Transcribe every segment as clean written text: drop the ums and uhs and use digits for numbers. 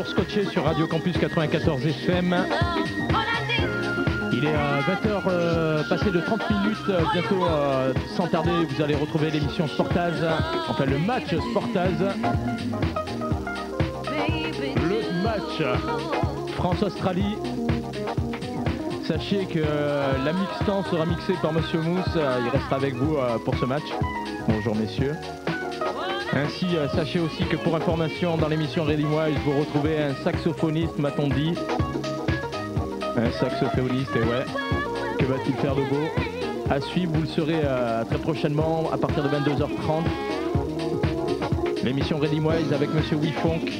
toujours scotché sur Radio Campus 94 FM. Il est 20h passé de 30 minutes. Bientôt, sans tarder, vous allez retrouver l'émission Sportaz, enfin le match Sportaz. Le match France-Australie. Sachez que la mixtan sera mixée par Monsieur Mousse. Il restera avec vous pour ce match. Bonjour messieurs. Ainsi, sachez aussi que pour information, dans l'émission Ready Wise, vous retrouvez un saxophoniste, m'a-t-on dit. Un saxophoniste, et ouais, que va-t-il faire de beau? À suivre, vous le serez très prochainement, à partir de 22h30. L'émission Ready Wise avec Monsieur Wifunk.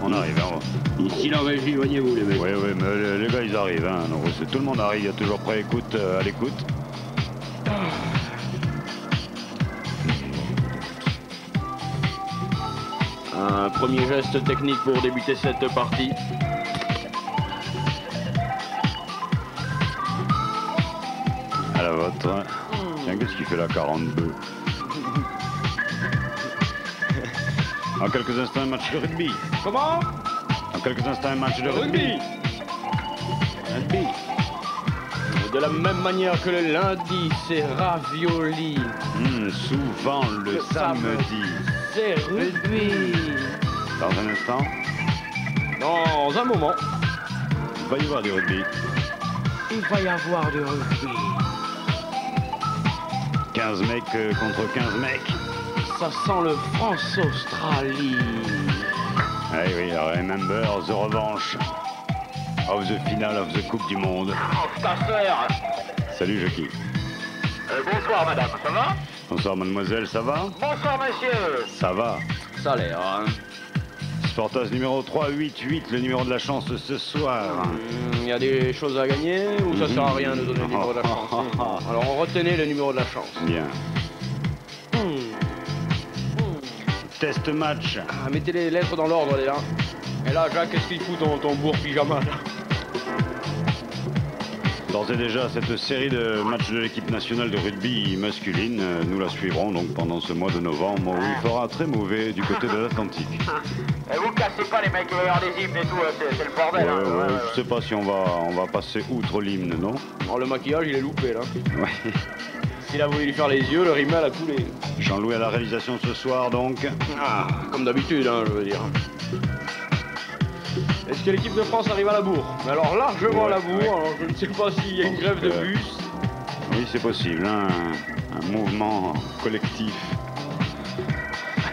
On arrive, hein. Ici la régie, voyez-vous les mecs. Oui, mais les gars ils arrivent, hein. Donc, tout le monde arrive, il y a toujours prêt à l'écoute. Un premier geste technique pour débuter cette partie. Tiens, qu'est-ce qu'il fait là, 42? En quelques instants, un match de rugby. Comment? En quelques instants, un match de rugby. Rugby. De la même manière que le lundi, c'est ravioli. Souvent le samedi. C'est rugby. Dans un instant, Dans un moment, il va y avoir du rugby. il va y avoir du rugby. 15 mecs contre 15 mecs. Ça sent le France-Australie. Eh oui, remember the revanche of the finale of the Coupe du Monde. Oh, ta sœur. Salut Jackie. Bonsoir madame, ça va? Bonsoir mademoiselle, ça va? Bonsoir monsieur. Ça va. Ça a l'air, hein. Sportage numéro 388, le numéro de la chance ce soir. Il y a des choses à gagner ou ça sert à rien de donner le numéro de la chance? Alors retenez le numéro de la chance. Bien. Test match. Ah, mettez les lettres dans l'ordre, les là. Et là, Jacques, qu'est-ce qu'il fout ton bourre pyjama là? D'ores et déjà, cette série de matchs de l'équipe nationale de rugby masculine, nous la suivrons donc pendant ce mois de novembre où il fera très mauvais du côté de l'Atlantique. Et vous cassez pas les mecs derrière les hymnes et tout, c'est le bordel. Je sais pas si on va passer outre l'hymne, non? Alors le maquillage, il est loupé là. Ouais. S'il a voulu lui faire les yeux, le rimel a coulé. Jean-Louis à la réalisation ce soir donc. Ah, comme d'habitude, hein, je veux dire. Est-ce que l'équipe de France arrive à la bourre? Mais alors largement à la bourre, alors je ne sais pas s'il y a une grève de bus. Oui, c'est possible, hein, un mouvement collectif.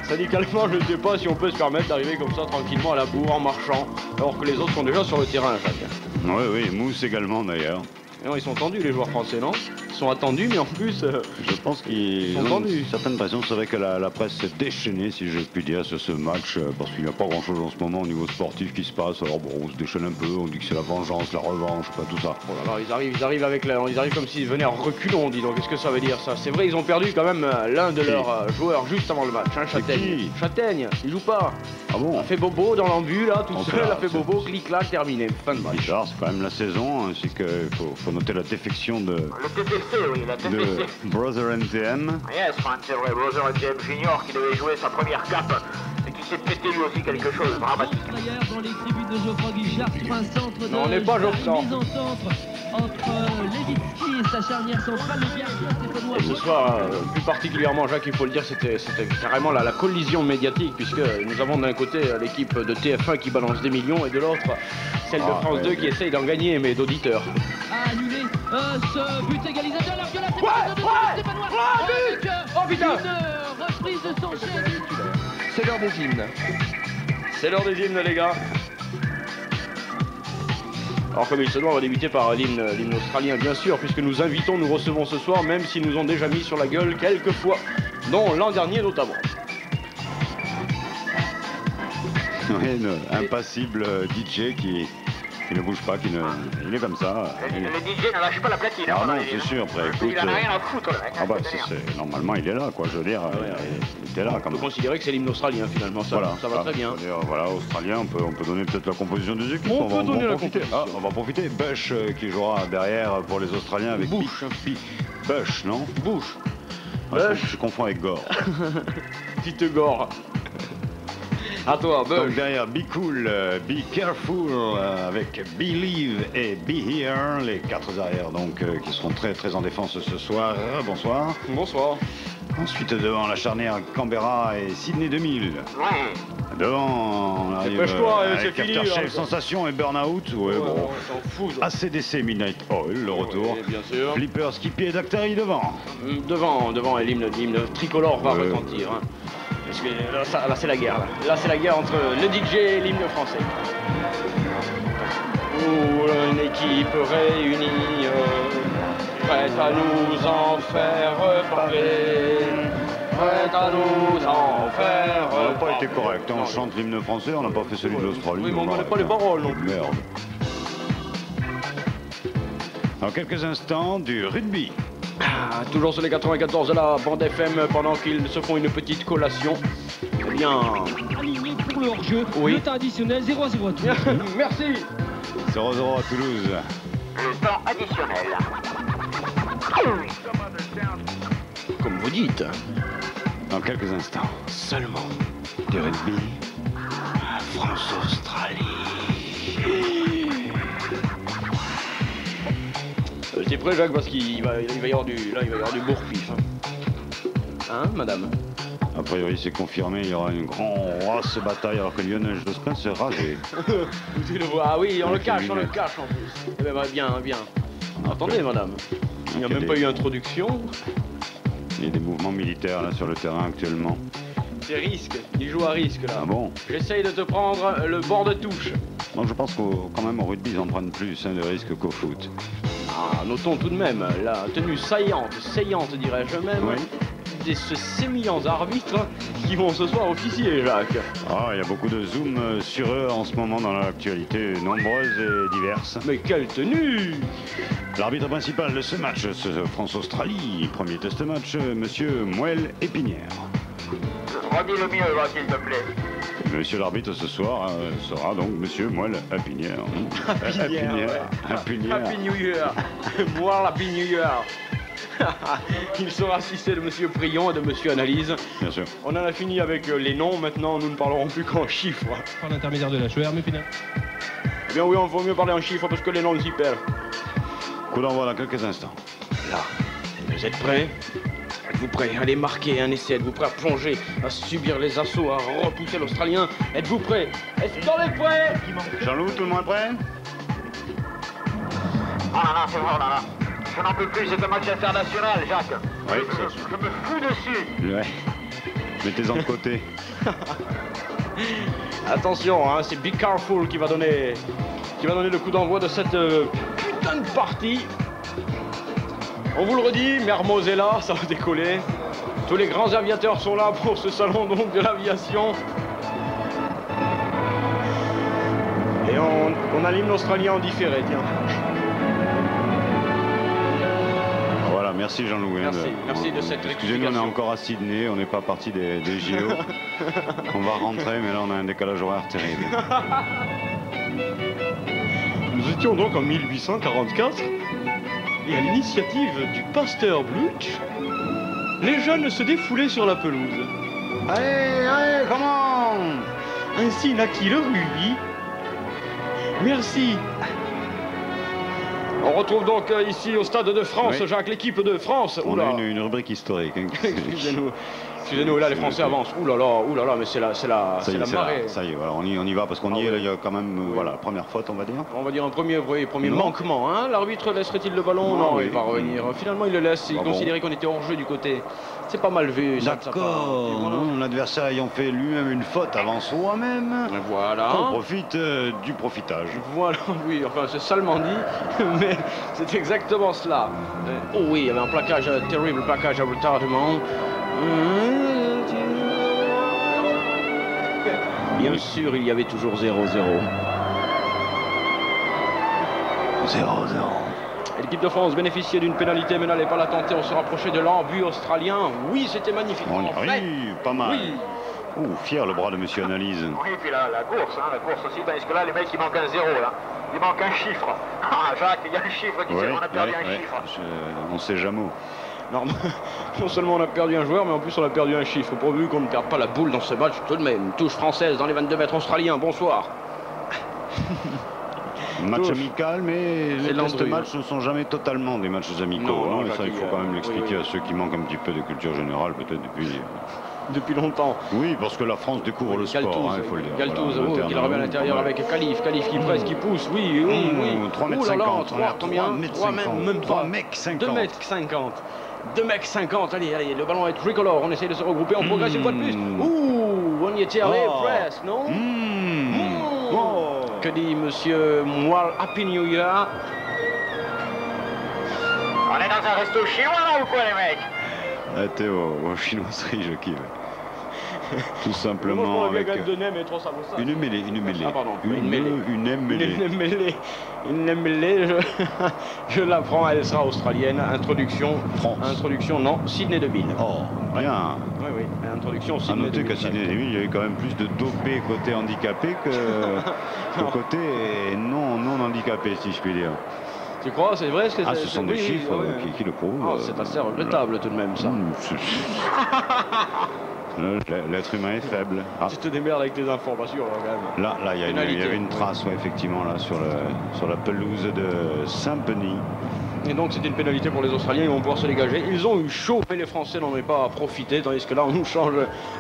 Syndicalement, je ne sais pas si on peut se permettre d'arriver comme ça tranquillement à la bourre en marchant, alors que les autres sont déjà sur le terrain, Jacques. Oui, Mousse également d'ailleurs. Et non, ils sont tendus les joueurs français, non? Ils sont attendus, mais en plus... Je pense qu'ils ont une certaine pression. C'est vrai que la presse s'est déchaînée, si je puis dire, sur ce match, parce qu'il n'y a pas grand-chose en ce moment au niveau sportif qui se passe. Alors bon, on se déchaîne un peu, on dit que c'est la vengeance, la revanche, pas tout ça. Bon, alors ils arrivent comme s'ils venaient en reculons, dis donc. Qu'est-ce que ça veut dire ça? C'est vrai, ils ont perdu quand même l'un de leurs joueurs juste avant le match, hein, Châtaigne. Châtaigne, il joue pas. Ah bon? Il a fait bobo dans l'ambu là, tout seul, il a fait bobo, clic-clac, terminé, fin de match. Bizarre, c'est quand même la saison, ainsi qu'il faut noter la défection de Le TTC, oui, la TTC. Brother NTM. Yes, c'est vrai, Brother NTM Junior qui devait jouer sa première cape et qui s'est pété lui aussi quelque chose de dramatique. Dans les tribunes de Geoffroy Guichard sur un centre de Non, on n'est pas Geoffroy. mise en centre entre Levitsky et sa charnière centrale, le gardien stéphanois. Et ce soir, plus particulièrement, Jacques, il faut le dire, c'était carrément la collision médiatique, puisque nous avons d'un côté l'équipe de TF1 qui balance des millions et de l'autre celle de France 2 qui essaye d'en gagner, mais d'auditeurs. A annulé ce but égalisateur alors que la stéphanoise Oh putain, une reprise de son chef. c'est l'heure des hymnes. C'est l'heure des hymnes, les gars. Alors comme il se doit, on va débuter par l'hymne australien, bien sûr, puisque nous recevons ce soir, même s'ils nous ont déjà mis sur la gueule quelques fois, dont l'an dernier notamment. Oui, impassible DJ qui ne bouge pas, il est comme ça. Le DJ ne lâche pas la platine. Ah non, c'est sûr, après, écoute... Il en a rien à foutre, le mec. Ah bah, normalement, il est là, quoi, je veux dire, il était là, quand On peut même. considérer que c'est l'hymne australien, finalement, ça va très bien. Dire, voilà, australien, on peut donner peut-être la composition des équipes. On peut donner la profiter. composition. Ah, on va profiter. Bush qui jouera derrière pour les Australiens avec Bush. Bush, non? Bush. Ah, je confonds avec Gore. Petite gore. À toi, Donc Bush. derrière Be Cool, Be Careful avec Believe et Be Here, les quatre arrières donc qui seront très très en défense ce soir. Bonsoir. Bonsoir. Ensuite devant la charnière Canberra et Sydney 2000. Ouais. Devant on arrive Dépêche-toi, c'est avec fini, Aftershave, là. Sensation et Burnout. Ouais, bon. On s'en fout. ça. ACDC Midnight Oil, le retour. Oui, bien sûr. Flipper, Skippy et Dactari devant. Devant, et l'hymne tricolore va retentir. Hein. Parce que là c'est la guerre. Là c'est la guerre entre le DJ et l'hymne français. Où une équipe réunie, prête à nous en faire parler. Prête à nous en faire On n'a pas été parler. correct, hein. On chante l'hymne français, on n'a pas fait celui de l'Australie. Oui, mais on ne aurait connaît pas les paroles non plus. Merde. Dans quelques instants, du rugby. Ah, toujours sur les 94 de la bande FM pendant qu'ils se font une petite collation. Eh bien, Aligné pour le hors-jeu, Oui. le temps additionnel 0-0 à tout. merci. 0-0 à Toulouse. Le temps additionnel. Comme vous dites. Dans quelques instants. Seulement. Du rugby. France-Australie. T'es prêt, Jacques, parce qu'il va y avoir du bourre-pif. Hein, madame? A priori, c'est confirmé, il y aura une grosse bataille alors que Lionel Jospin s'est rasé. Ah oui, on le cache en plus. Eh ben, bien. Attendez, madame. Il n'y a même pas eu introduction. Il y a des mouvements militaires là sur le terrain actuellement. C'est risque, il joue à risque là. Ah bon? J'essaye de te prendre le bord de touche. Donc je pense quand même au rugby, ils en prennent plus de risques qu'au foot. Ah, notons tout de même la tenue saillante dirais-je même, de ces sémillants arbitres qui vont ce soir officier, Jacques. Ah, il y a beaucoup de zoom sur eux en ce moment dans l'actualité, nombreuses et diverses. Mais quelle tenue! L'arbitre principal de ce match, ce France-Australie, premier test match, monsieur Mouel Épinière. Redis le mieux, s'il te plaît. Monsieur l'arbitre ce soir sera donc monsieur Mouel Épinière. Happy New Year. Moi, Happy New Year. Il sera assisté de monsieur Prion et de monsieur Analyse. Bien sûr. On en a fini avec les noms, maintenant nous ne parlerons plus qu'en chiffres. Par l'intermédiaire de la HER, mais final. Eh bien oui, on vaut mieux parler en chiffres parce que les noms s'y perdent. Coup d'envoi dans quelques instants. Là, vous êtes prêts? Êtes-vous prêts à aller marquer un essai? Êtes-vous prêts à plonger, à subir les assauts, à repousser l'Australien? Êtes-vous prêts? Est-ce qu'on est prêts? Jean-Loup, tout le monde est prêt? Ah là, c'est bon, là. Je n'en peux plus, c'est un match international, Jacques. Oui, Je me fous dessus. Ouais. Mettez-en de côté. Attention, hein, c'est Be Careful qui va donner le coup d'envoi de cette putain de partie. On vous le redit, Mermoz est là, ça va décoller. Tous les grands aviateurs sont là pour ce salon donc de l'aviation. Et on a l'hymne australien en différé, tiens. Voilà, merci Jean-Loup. Merci de cette Excusez-nous, on est rectification. encore à Sydney, on n'est pas parti des JO. On va rentrer, mais là on a un décalage horaire terrible. Nous étions donc en 1844 et à l'initiative du pasteur Blutch, les jeunes se défoulaient sur la pelouse. Allez, comment? Ainsi naquit le rugby. Merci. On retrouve donc ici au Stade de France, Oui. Jacques, l'équipe de France. On Oula. a une rubrique historique. Hein, Excusez-nous, là les Français avancent. Ouh là là, mais c'est la marée. Ça y est, voilà, on y va parce qu'on y est, là, il y a quand même, voilà, première faute, on va dire. On va dire un premier Non. manquement. Hein. L'arbitre laisserait-il le ballon? Non, oui. il va revenir. Finalement, il le laisse. Il Ah bon. considérait qu'on était hors jeu du côté. C'est pas mal vu. ça, de sa part. D'accord, Et voilà. l'adversaire ayant fait lui-même une faute avant soi-même, Voilà. on profite du profitage. Voilà, oui, enfin c'est salement dit, mais c'est exactement cela. Oh oui, il y avait un plaquage, un terrible plaquage à retardement. Bien sûr, il y avait toujours 0-0. 0-0. L'équipe de France bénéficiait d'une pénalité, mais n'allait pas la tenter. On se rapprochait de l'embut australien. Oui, c'était magnifique. On y En fait, arrive, pas mal. oui. Fier le bras de monsieur Analyse. Oui, puis la course, la course aussi, parce que là, les mecs, il manque un 0, là. Il manque un chiffre. Ah, Jacques, il y a un chiffre qui Ouais, on a perdu un ouais. chiffre. On sait jamais. Non seulement on a perdu un joueur, mais en plus on a perdu un chiffre. Pourvu qu'on ne perde pas la boule dans ce match tout de même. Touche française dans les 22 mètres australiens. Bonsoir. Match Touche. amical, mais C'est les test Landru. matchs ne sont jamais totalement des matchs amicaux. Non, hein, et Jacques, ça, il faut il- quand même l'expliquer oui. à ceux qui manquent un petit peu de culture générale, peut-être Depuis longtemps. Oui, parce que la France découvre le sport, Galtouz, il faut le dire. Galtouz, Voilà, oh, qui revient à l'intérieur avec Khalif qui presse, qui pousse, oui, oui, oui. 3 Oh mètres là là, 50, 3 combien 3 mètres 3 50, même 3 pas. mecs 50. 2 mètres 50. 2 mètres 50, allez, le ballon est tricolore, on essaie de se regrouper, on progresse une fois de plus. Ouh, on y était allé, Oh. presque, non Que dit monsieur Moual Happy New Year? On est dans un resto chinois, là, ou quoi, les mecs? T'es au chinoiserie, je kiffe. Tout simplement avec une mêlée, Ah, pardon, une mêlée. Une mêlée, je l'apprends, elle sera australienne. Introduction, France. introduction, non, Sydney DeVille. Oh, bien. Oui, introduction À Sydney noter qu'à DeVille. Sydney DeVille, il y avait quand même plus de dopés côté handicapé que côté non handicapé, si je puis dire. Tu crois, c'est vrai? Ah, ce sont des chiffres qui le prouvent. C'est assez regrettable tout de même, ça. L'être humain est faible. Tu te démerdes avec tes informations, quand même. Là, il y avait une trace, effectivement, là, sur la pelouse de Saint-Denis. Et donc, c'était une pénalité pour les Australiens, ils vont pouvoir se dégager. Ils ont eu chaud, mais les Français n'en ont pas profité, tandis que là, on nous change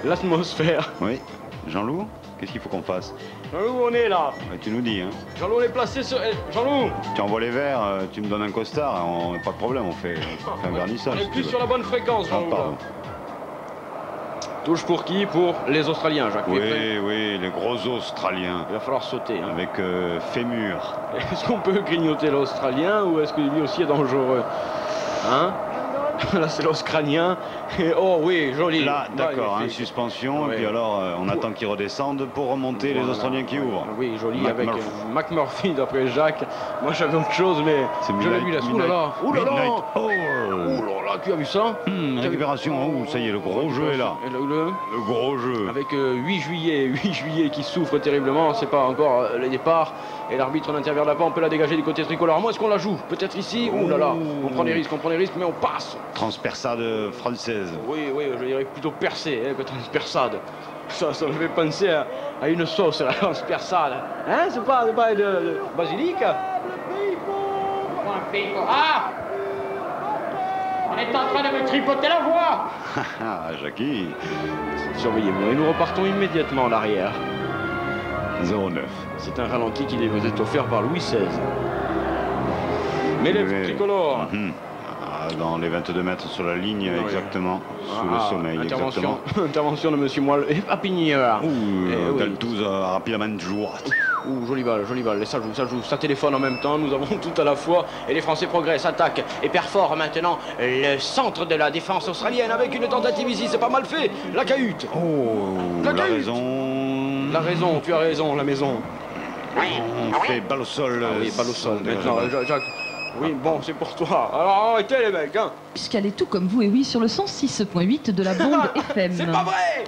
l'atmosphère. Oui. Jean-Loup, qu'est-ce qu'il faut qu'on fasse? Jean-Loup, on est là. Tu nous dis, hein. Jean-Loup, on est placé sur... Jean-Loup, tu envoies les verres, tu me donnes un costard, pas de problème, on fait un vernissage. on est plus sur la bonne fréquence, Jean-Loup. Pardon. Touche pour qui? Pour les Australiens, Jacques. Oui, les gros Australiens. Il va falloir sauter. Hein. Avec fémur. Est-ce qu'on peut grignoter l'Australien ou est-ce que lui aussi est dangereux? Hein? Là, c'est l'Australien. Et oh oui, joli. Là, d'accord, hein, suspension. Et puis alors, on attend qu'ils redescendent pour remonter les Australiens qui ouvrent. Oui, joli, avec McMurphy d'après Jacques. Moi, j'avais autre chose, mais j'avais vu la... Ouh là là! Ouh là là, tu as vu ça? Récupération, ça y est, le gros jeu est là. Le gros jeu. Avec 8 juillet qui souffre terriblement, c'est pas encore le départ. Et l'arbitre n'intervient pas, on peut la dégager du côté tricolore. Moi, est-ce qu'on la joue? Peut-être ici? Ouh là là, on prend des risques, mais on passe. Transperçade française. Oui, je dirais plutôt percée que transperçade. Ça me fait penser à une sauce, la transperçade. Hein, c'est pas de basilic? Ah! On est en train de me tripoter la voix! Ah, Jackie. Surveillez-moi, et nous repartons immédiatement en arrière. 09. C'est un ralenti qui vous est offert par Louis XVI. Mais les tricolores. Dans les 22 mètres sur la ligne, exactement, sous le sommeil. Intervention de M. Moelle et Papinière. Galtouz a rapidement joué. Jolie balle, et ça joue, ça téléphone en même temps, nous avons tout à la fois, et les Français progressent, attaquent et perforent maintenant le centre de la défense australienne avec une tentative ici, c'est pas mal fait, la cahute. La raison, tu as raison, la maison. On fait balle au sol. Oui, balle au sol, maintenant, Jacques. Oui, bon, c'est pour toi. Alors arrêtez les mecs, hein. Puisqu'elle est tout comme vous, et oui, sur le 106.8 de la bande FM. C'est pas vrai.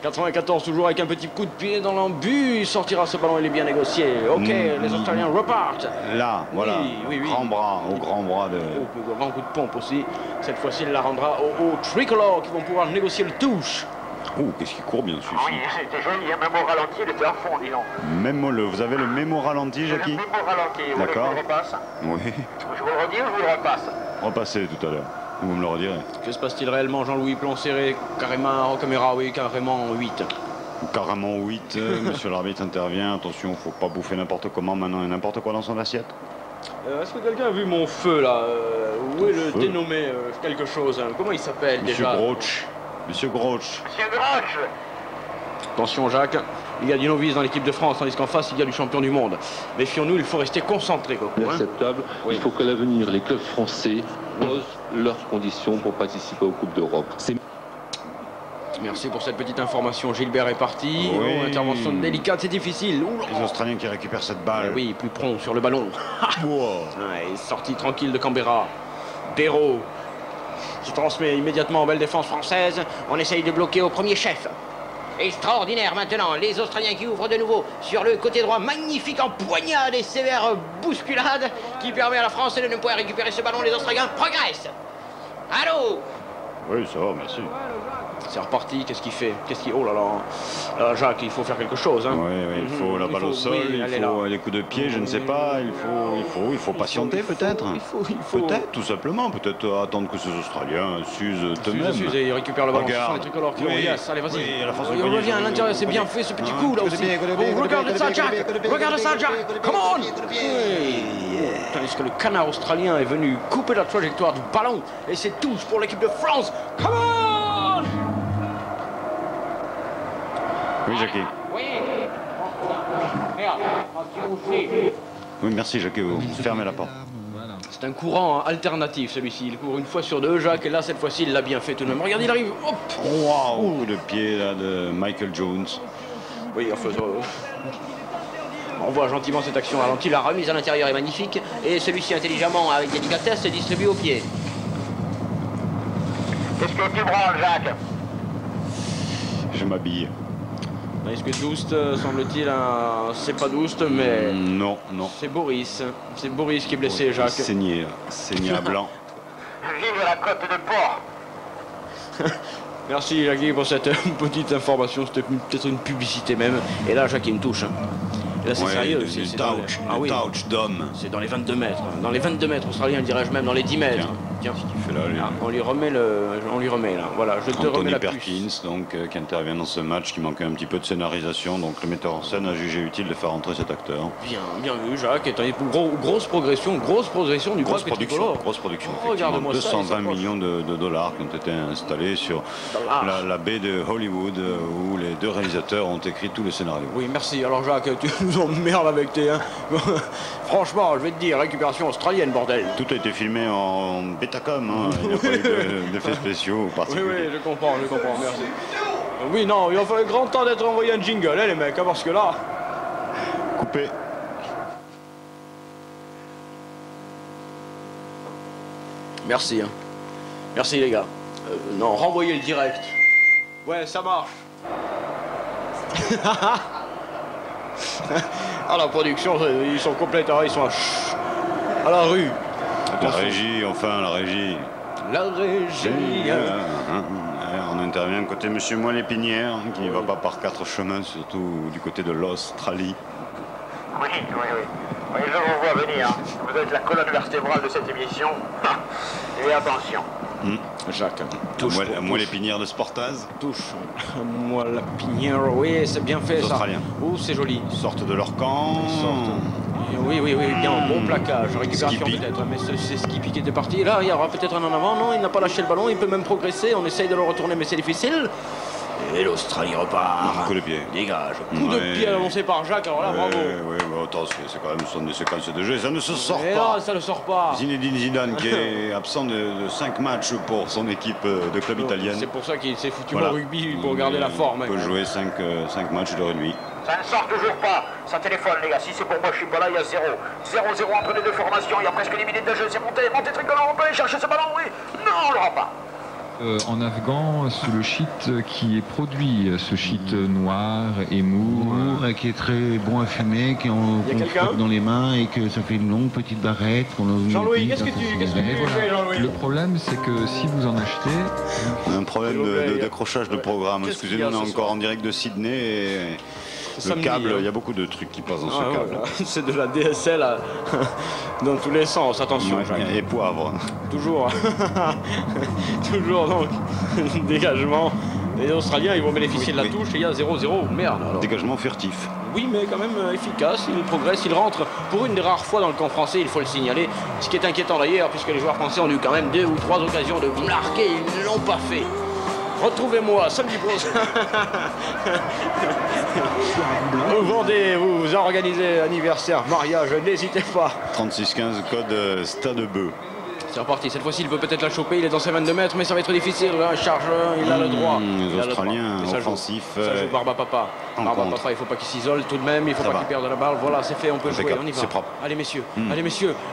94, toujours avec un petit coup de pied dans l'embut. Il sortira ce ballon, il est bien négocié. Ok, les Australiens repartent. Là, voilà. Oui. Grand bras de... Grand coup de pompe aussi. Cette fois-ci, il la rendra aux tricolores qui vont pouvoir négocier le touche. Qu'est-ce qu'il court bien celui-ci. Oui, c'était joli, même au ralenti, il était à fond, dis donc. Vous avez le mémo ralenti, Jackie? Le mémo ralenti, vous voulez que je le repasse? Oui. Je vous le redis ou je vous le repasse? Repassez tout à l'heure, vous me le redirez. Que se passe-t-il réellement, Jean-Louis? Plan serré, carrément en caméra, oui, carrément 8. Carrément 8, monsieur l'arbitre intervient, attention, faut pas bouffer n'importe comment maintenant et n'importe quoi dans son assiette. Est-ce que quelqu'un a vu mon feu là? Où est le dénommé quelque chose? Comment il s'appelle déjà? Monsieur Groch. Attention Jacques, il y a du novice dans l'équipe de France, tandis qu'en face il y a du champion du monde. Méfions-nous, il faut rester concentré. Inacceptable. Il faut qu'à l'avenir les clubs français posent leurs conditions pour participer aux Coupes d'Europe. Merci pour cette petite information. Gilbert est parti. Intervention délicate, c'est difficile. Les Australiens qui récupèrent cette balle. Oui, plus prompt sur le ballon. Sortie tranquille de Canberra. Béraud qui transmet immédiatement en belle défense française. On essaye de bloquer au premier chef. Extraordinaire maintenant, les Australiens qui ouvrent de nouveau sur le côté droit, magnifique empoignade et sévère bousculade qui permet à la France de ne pouvoir récupérer ce ballon. Les Australiens progressent. Allô? Oui, ça va, merci. C'est reparti, qu'est-ce qu'il fait? Oh là là, Jacques, il faut faire quelque chose. Hein. Oui, il faut la balle au sol, il faut les coups de pied, je ne sais pas, il faut patienter peut-être. Peut-être, tout simplement, peut-être attendre que ces Australiens s'usent eux-mêmes. Ils récupèrent le ballon, ce sont les tricolores qui l'envoyassent. Allez, vas-y. On revient à l'intérieur, c'est bien fait ce petit coup là aussi. Regarde ça, Jack, come on. Tandis que le canard australien est venu couper la trajectoire du ballon. Et c'est touche pour l'équipe de France. Come on. Oui, Jackie. Oui, merci, Jackie. Vous fermez la porte. C'est un courant alternatif, celui-ci. Il court une fois sur deux, Jacques, et là, cette fois-ci, il l'a bien fait tout de même. Regarde, il arrive. Hop. Wow, coup de pied là, de Michael Jones. Oui, enfin, on voit gentiment cette action ralentie. La remise à l'intérieur est magnifique. Et celui-ci, intelligemment, avec délicatesse, se distribue au pied. Qu'est-ce que tu branles, Jacques? Je m'habille. Est-ce que Doust, semble-t-il, c'est pas Doust, mais... Non. C'est Boris. C'est Boris qui est blessé, Jacques. Saigné à blanc. Vive la côte de porc. Merci Jackie pour cette petite information, c'était peut-être une publicité même. Et là Jackie me touche. Et là c'est sérieux. C'est touch d'homme. C'est dans les 22 mètres. Dans les 22 mètres, australien dirais-je même dans les 10 mètres. Tiens. Ce qu'il fait là, lui. On lui remet là. Voilà, je te remets Anthony la Perkins, puce. donc, qui intervient dans ce match, qui manquait un petit peu de scénarisation. Donc le metteur en scène a jugé utile de faire entrer cet acteur. Bien vu Jacques. Grosse progression du grosse production. Oh, regarde-moi 220 millions de dollars qui ont été installés sur la baie de Hollywood, où les deux réalisateurs ont écrit tous les scénarios. Oui, merci. Alors Jacques, tu nous emmerdes avec tes... Franchement, je vais te dire, récupération australienne, bordel. Tout a été filmé en Betacom, hein. Il n'y a pas eu d'effets spéciaux particuliers. Oui, je comprends, merci. Oui, non, il a fallu grand temps d'être envoyé un jingle, hein, les mecs, hein, parce que là... Coupé. Merci, hein. Merci, les gars. Non, renvoyez le direct. Ouais, ça marche. Ah, la production, ils sont complètement... Ils sont à la rue. La régie, enfin, la régie. La régie. On intervient côté Monsieur Moelle-Épinière, qui ne va pas par 4 chemins, surtout du côté de l'Australie. Oui, je vous vois venir. Vous êtes la colonne vertébrale de cette émission. Et attention. Jacques, touche. Moelle-Épinière de Sportaz. Touche. Moelle-Épinière, oui, c'est bien fait ça. Australiens. Oh, c'est joli. Ils sortent de leur camp. Oui, bien, bon plaquage, récupération peut-être, mais c'est Skippy qui était parti. Là, il y aura peut-être un en avant, non, il n'a pas lâché le ballon, il peut même progresser, on essaye de le retourner, mais c'est difficile. Et l'Australie repart. Coup de pied. Dégage. Coup de pied annoncé par Jacques, alors là, bravo. Oui, mais attends, c'est quand même ce sont des séquences de jeu, ça ne se sort pas. Non, ça ne sort pas. Zinedine Zidane qui est absent de 5 matchs pour son équipe de club italienne. C'est pour ça qu'il s'est foutu au rugby pour garder la forme. Il peut jouer 5 matchs de rugby. Ça ne sort toujours pas. Ça téléphone, les gars. Si c'est pour moi, je suis pas là, il y a 0. 0-0 entre les deux formations. Il y a presque 10 minutes de jeu. C'est monté tricolore. On peut aller chercher ce ballon, oui. Non, on l'aura pas. En afghan, sous le shit qui est produit, ce shit noir et mou, qui est très bon à fumer, qu'on frappe dans les mains et que ça fait une longue petite barrette. Jean-Louis, qu'est-ce que tu fais, Jean-Louis? Le problème, c'est que si vous en achetez... Un problème d'accrochage de programme. Excusez-nous, on est encore en direct de Sydney et... Le câble, il y a beaucoup de trucs qui passent dans ce câble. Voilà. C'est de la DSL dans tous les sens, attention. Et poivre. Toujours. Toujours donc. Dégagement. Les Australiens, ils vont bénéficier de la touche et il y a 0-0. Merde. Alors. Dégagement furtif. Oui, mais quand même efficace. Il progresse, il rentre pour une des rares fois dans le camp français, il faut le signaler. Ce qui est inquiétant d'ailleurs, puisque les joueurs français ont eu quand même 2 ou 3 occasions de marquer, ils ne l'ont pas fait. Retrouvez-moi samedi prochain. Vous vendez, vous organisez anniversaire, mariage, n'hésitez pas. 36-15 code Stade Beu. C'est reparti, cette fois-ci il peut peut-être la choper, il est dans ses 22 mètres, mais ça va être difficile, hein. Charge, il a le droit. Les Australiens offensifs. Ça joue Barba Papa. Barba Papa, il faut pas qu'il s'isole tout de même, il faut pas qu'il perde la balle. Voilà, c'est fait, on peut jouer, on y va. C'est propre. Allez messieurs,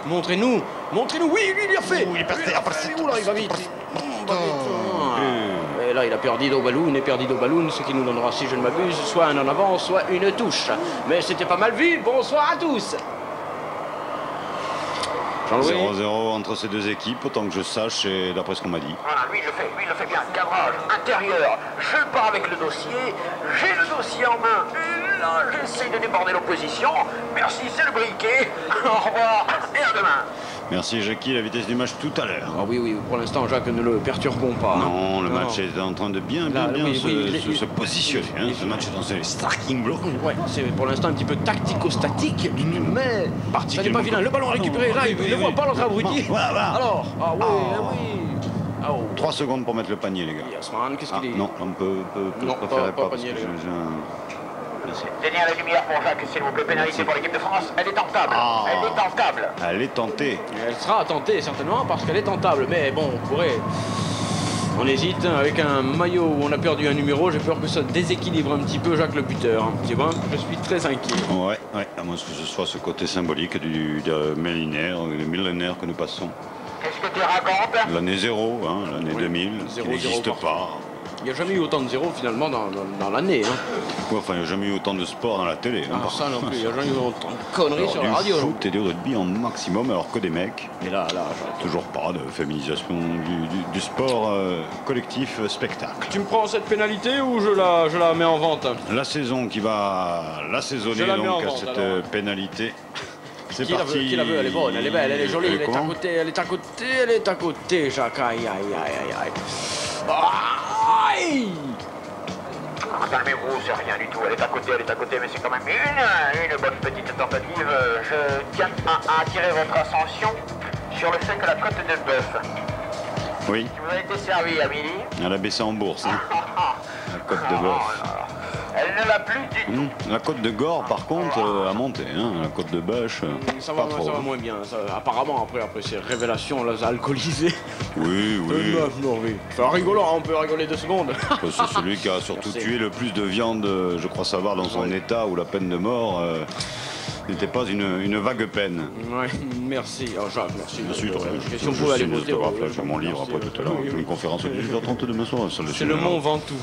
montrez-nous, oui, il l'a fait. Il est passé, il va vite. Et là, il a perdu d'Oballoon, ce qui nous donnera, si je ne m'abuse, soit un en avant, soit une touche. Mais c'était pas mal vu, bonsoir à tous. 0-0 entre ces deux équipes, autant que je sache, et d'après ce qu'on m'a dit. Voilà, lui il le fait bien. Cadrage, intérieur, je pars avec le dossier, j'ai le dossier en main, et là j'essaye de déborder l'opposition. Merci, c'est le briquet. Au revoir et à demain. Merci Jackie, la vitesse du match tout à l'heure. Ah oui, pour l'instant Jacques, ne le perturbons pas. Non, le match est en train de bien se positionner. Ce match est dans ses starting blocks. Ouais, c'est pour l'instant un petit peu tactico-statique, mais ça n'est pas vilain. Le ballon récupéré, là, il ne voit pas l'autre abruti. Alors, oui. 3 secondes pour mettre le panier, les gars. Yasman, qu'est-ce qu'il dit? Non, on peut préférer pas parce que j'ai un... Dernière la lumière pour Jacques, s'il vous plaît, pénalité pour l'équipe de France. Elle est tentable. Elle est tentable. Elle est tentée. Elle sera tentée certainement parce qu'elle est tentable. Mais bon, on pourrait... On hésite avec un maillot où on a perdu un numéro. J'ai peur que ça déséquilibre un petit peu Jacques le buteur. Tu vois, je suis très inquiet. Ouais, à moins que ce soit ce côté symbolique du millénaire que nous passons. Qu'est-ce que tu racontes? L'année 0, l'année 2000, qui n'existe pas. Il n'y a jamais eu autant de zéros finalement dans l'année. Hein. Ouais, enfin, il n'y a jamais eu autant de sport dans la télé. Hein, ça non plus, il n'y a jamais eu autant de conneries sur la radio. Du foot et du rugby en maximum, alors que des mecs. Et là, toujours pas de féminisation du sport collectif spectacle. Tu me prends cette pénalité ou je la mets en vente? La saison qui va l'assaisonner donc à cette pénalité. C'est parti. Qui la veut? Elle est bonne, elle est belle, elle est jolie, elle est à côté, Jacques. Aïe. Calmez-vous, c'est rien du tout, elle est à côté, mais c'est quand même une bonne petite tentative. Je tiens à attirer votre attention sur le fait que la côte de bœuf, oui, qui vous a été servie à midi, elle a baissé en bourse. Hein. La côte de bœuf. Elle ne l'a plus du tout. La côte de Gore, par contre, a monté. Hein. La côte de Bœuf, ça va moins bien. Ça, apparemment, après ces révélations là, alcoolisées. Oui. C'est rigolant, on peut rigoler 2 secondes. C'est celui qui a surtout tué le plus de viande, je crois savoir, dans son état où la peine de mort n'était pas une vague peine. Ouais, merci. Oh, Jacques, merci. Si on pouvait aller voter. J'ai mon livre après tout à l'heure. Une conférence à 18h30 demain soir. C'est le Mont Ventoux.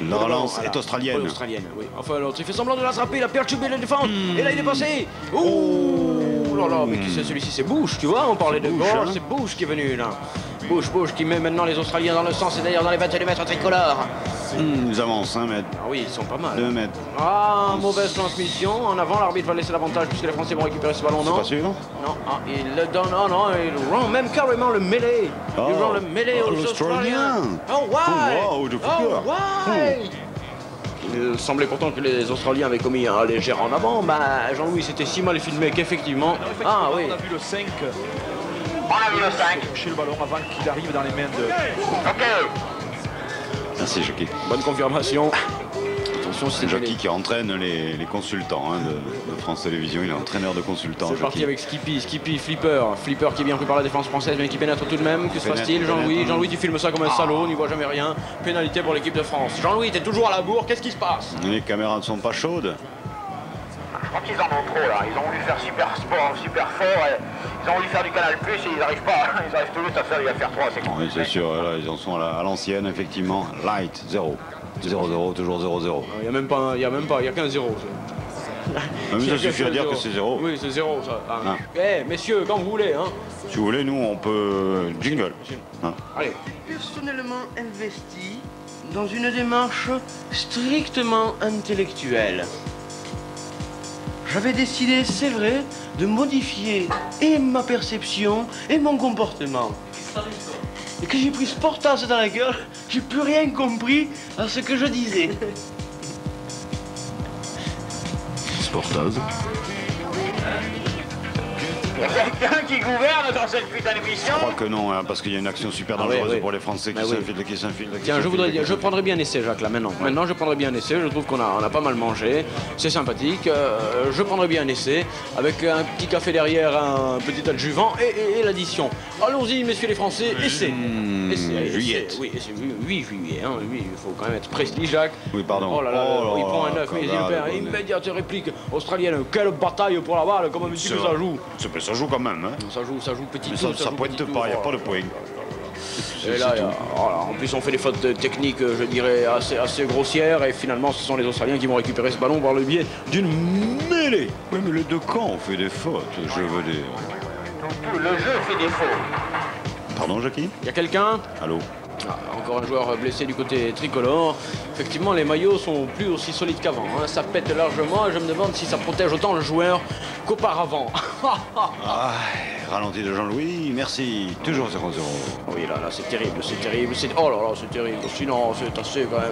La relance est australienne. Oui, australienne, oui. Enfin, l'autre, il fait semblant de l'attraper, il a perturbé la défense. Et là, il est passé. Oh là là, mais qui c'est celui-ci? C'est Bush, tu vois, on parlait de Gore, c'est Bush qui est venu là. Bush qui met maintenant les Australiens dans le sens, et d'ailleurs dans les 22 mètres tricolores. Ils avancent 1 mètre. Ah oui, ils sont pas mal. 2 mètres. Ah, mauvaise transmission. En avant, l'arbitre va laisser l'avantage puisque les Français vont récupérer ce ballon, non? C'est pas sûr? Non, il le donne. Oh non, il rend même carrément le mêlée. Il rend le mêlée aux Australiens. Oh, why? Il semblait pourtant que les Australiens avaient commis un léger en avant. Jean-Louis, c'était si mal filmé qu'effectivement. Ah oui. On a vu le 5. On a vu le 5. Toucher le ballon avant qu'il arrive dans les mains de. Ok. Merci, Jackie. Bonne confirmation. Attention, c'est Jackie qui entraîne les consultants de France Télévisions. Il est entraîneur de consultants. C'est parti avec Skippy, Flipper qui est bien pris par la défense française, mais qui pénètre tout de même. Que se passe-t-il, Jean-Louis? Jean-Louis, tu filmes ça comme un salaud, n'y voit jamais rien. Pénalité pour l'équipe de France. Jean-Louis, t'es toujours à la bourre, qu'est-ce qui se passe? Les caméras ne sont pas chaudes. Je crois qu'ils en ont trop là. Ils ont voulu faire super sport, super fort. Ils ont voulu faire du Canal Plus et ils n'arrivent pas. Ils arrivent tout juste à faire 3. Oui, c'est sûr. Là, ils en sont à l'ancienne, effectivement. Light, 0. 0-0, toujours 0-0. Il n'y a qu'un 0. Mais ça suffit à dire que c'est 0. Oui, c'est 0 ça. Messieurs, quand vous voulez. Hein. Si vous voulez, nous, on peut. Jingle. Allez. Personnellement investi dans une démarche strictement intellectuelle. J'avais décidé, c'est vrai, de modifier et ma perception et mon comportement. Et que j'ai pris ce portage dans la gueule, j'ai plus rien compris à ce que je disais. Sportaz. Il y a quelqu'un qui gouverne dans cette putain d'émission? Je crois que non, hein, parce qu'il y a une action super dangereuse pour les Français qui s'infiltrent. Tiens, je prendrais bien un essai, Jacques, là, maintenant. Ouais. Maintenant, je prendrais bien un essai. Je trouve qu'on a pas mal mangé. C'est sympathique. Je prendrais bien un essai avec un petit café derrière, un petit adjuvant et l'addition. Allons-y, messieurs les Français, essai. Juillet. Oui, 8 juillet. Hein, oui, il faut quand même être précis, Jacques. Oui, pardon. Oh là là, il prend un 9, mais il perd. Immédiate réplique australienne. Quelle bataille pour la balle, comment dit que ça joue? Ça joue quand même. Hein. Ça joue petit mais tout. Ça pointe pas, il n'y a pas de point. Et là, en plus, on fait des fautes techniques, je dirais, assez grossières. Et finalement, ce sont les Australiens qui vont récupérer ce ballon par le biais d'une mêlée. Oui, mais les deux camps ont fait des fautes, je veux dire. Le jeu fait des fautes. Pardon, Jackie? Il y a quelqu'un? Allô? Encore un joueur blessé du côté tricolore. Effectivement, les maillots sont plus aussi solides qu'avant. Hein. Ça pète largement et je me demande si ça protège autant le joueur qu'auparavant. Ralenti de Jean-Louis, merci. Toujours 0-0. Oui, là, c'est terrible, c'est terrible. Oh là là, c'est terrible. Sinon, c'est assez quand même.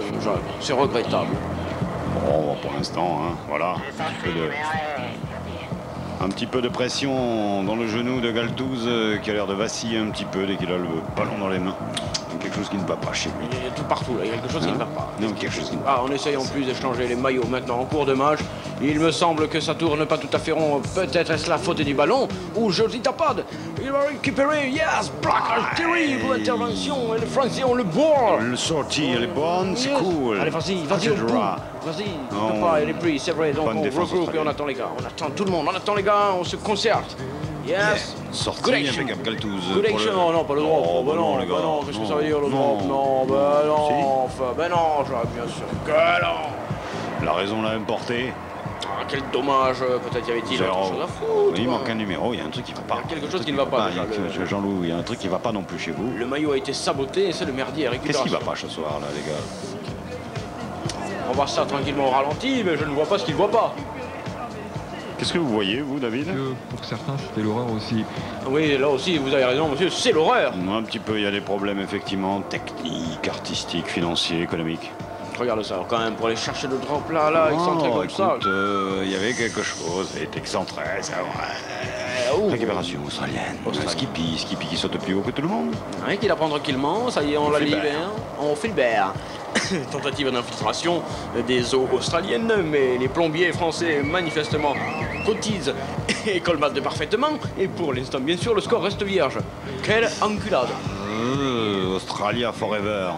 C'est regrettable. Bon, pour l'instant, hein, voilà. Un petit peu de pression dans le genou de Galtouz qui a l'air de vaciller un petit peu dès qu'il a le ballon dans les mains. Quelque chose qui ne va pas chez lui. Il y a tout partout, là. Il y a quelque chose qui ne va pas. Non, quelque chose qui ne va pas. On essaye en plus d'échanger les maillots maintenant en cours de match. Il me semble que ça tourne pas tout à fait rond. Peut-être est-ce la faute du ballon ou je dis tapade. Il va récupérer. Yes, plaquage terrible, intervention. Et les Français ont le ball. Le sortie, elle est bonne, c'est cool. Allez, vas-y au bout. Vas-y, il est pris, c'est vrai. Donc on regroupe et on attend les gars. On attend tout le monde. On attend les gars, on se concerte. Yes. Sorti Good action. avec Galtouz. Good action. Oh non, pas le drop. Oh, bah non, les gars. bah non. Qu'est-ce que ça veut dire le Non. drop? Non, bah non. Si. Enfin, bah non, j'aurais bien sûr que non. La raison l'a importé. Ah, quel dommage. Peut-être y avait-il autre chose à foutre. Il manque un numéro, il y a un truc qui va pas. Il y a quelque chose qui ne va pas. Jean-Loup, il y a un truc qui va pas non plus chez vous. Le maillot a été saboté et c'est le merdier à récupération. Qu'est-ce qui va pas ce soir là, les gars? On va ça tranquillement au ralenti, mais je ne vois pas ce qu'il voit pas. Qu'est-ce que vous voyez, vous, David? Pour certains, c'était l'horreur aussi. Oui, là aussi, vous avez raison, monsieur, c'est l'horreur. Un petit peu, il y a des problèmes, effectivement, techniques, artistiques, financiers, économiques. Regarde ça, quand même, pour aller chercher le drop là, excentré comme ça. Il y avait quelque chose, il est excentré, c'est vrai. Récupération australienne. Skippy qui saute plus haut que tout le monde. Oui, qu'il apprend tranquillement, ça y est, on la libère. On fait le bear. Tentative d'infiltration des eaux australiennes, mais les plombiers français manifestement cotisent et colmatent parfaitement. Et pour l'instant, bien sûr, le score reste vierge. Quelle enculade. Australia forever.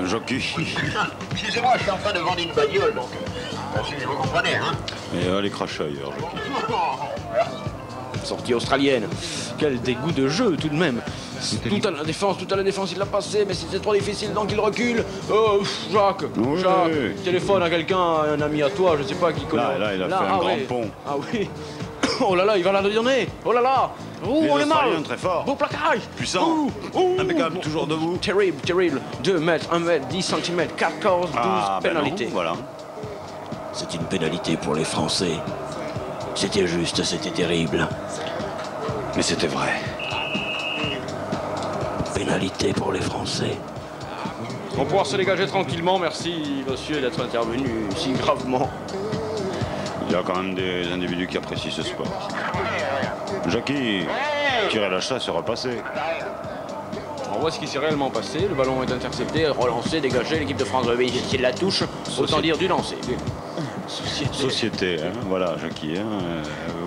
Jockey. Excusez-moi, je suis en train de vendre une bagnole, donc vous comprenez, hein. Et allez cracher ailleurs, Jockey. Sortie australienne. Quel dégoût de jeu tout de même. Tout à la défense, il l'a passé, mais c'était trop difficile, donc il recule. Oh, Jacques, Oui. Jacques, téléphone à quelqu'un, à un ami à toi, je sais pas qui connaît. Là, il a fait un grand pont. Ah oui. Oh là là, il va la donner. Oh là là. Oh, on est mal. Très fort. Beau plaquage. Puissant. Impeccable, toujours debout. Terrible, terrible. 2 mètres, 1 mètre, 10 cm, 14, 12 pénalités. Non, voilà. C'est une pénalité pour les Français. C'était juste, c'était terrible. Mais c'était vrai. Pénalité pour les Français. On va pouvoir se dégager tranquillement. Merci, monsieur, d'être intervenu si gravement. Il y a quand même des individus qui apprécient ce sport. Jackie tirait la chasse et repassé. On voit ce qui s'est réellement passé. Le ballon est intercepté, relancé, dégagé. L'équipe de France va bénéficier de la touche. Autant dire du lancer. Société, hein, voilà, Jackie.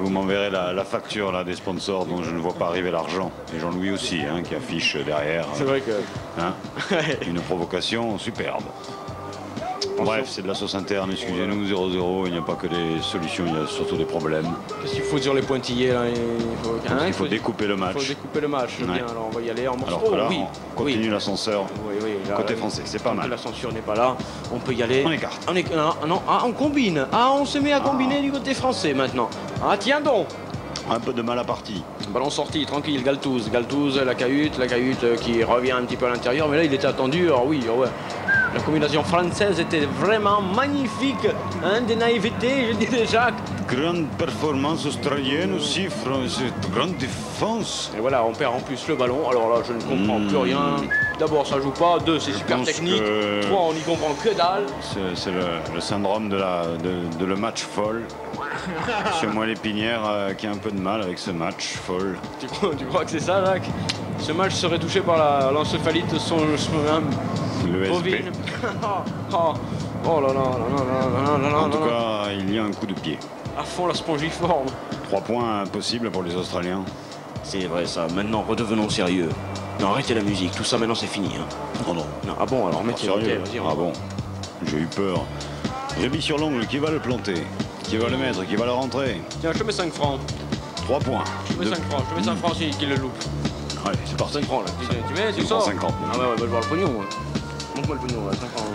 Vous m'enverrez la facture là, des sponsors dont je ne vois pas arriver l'argent. Et Jean-Louis aussi, hein, qui affiche derrière. C'est vrai que... Hein, une provocation superbe. Bref, c'est de la sauce interne, excusez-nous, 0-0, il n'y a pas que des solutions, il y a surtout des problèmes. Qu'est-ce qu'il faut dire les pointillés là? Il faut découper le match. Il faut découper le match, Ouais. bien, alors on va y aller en morceaux. Alors que là, oui, on continue l'ascenseur. oui, là, Côté français, c'est pas mal. La censure n'est pas là, on peut y aller. On écarte. On combine. Ah, on se met à combiner du côté français maintenant. Ah, tiens donc. Un peu de mal à partie. Ballon sorti, tranquille, Galtouz, la cahute qui revient un petit peu à l'intérieur, mais là il était attendu, alors oui, ouais. La combinaison française était vraiment magnifique, hein, des naïvetés, je dirais Jacques. Grande performance australienne aussi, grande défense. Et voilà, on perd en plus le ballon, alors là je ne comprends plus rien. D'abord ça joue pas, 2 c'est super technique, 3 on n'y comprend que dalle. C'est le syndrome de le match folle. Chez moi l'épinière qui a un peu de mal avec ce match folle. Tu crois que c'est ça, Jacques? Ce match serait touché par l'encéphalite bovine. Oh là là là. En tout cas, il y a un coup de pied. À fond la spongiforme. 3 points impossibles pour les Australiens. C'est vrai ça, maintenant redevenons sérieux. Non, arrêtez la musique, tout ça maintenant c'est fini. Hein. Oh non. Ah bon, alors mettez sérieux. Ah bon, j'ai eu peur. J'ai mis sur l'ongle, qui va le planter? Qui va le mettre? Qui va le rentrer? Tiens, je te mets 5 francs. 3 points. Je te mets 5 francs s'il le loupe. Allez, c'est parti. 5 francs là. Tu mets, tu sors 50. Ah ouais, je vois le pognon. Montre-moi le pognon là, 5 francs.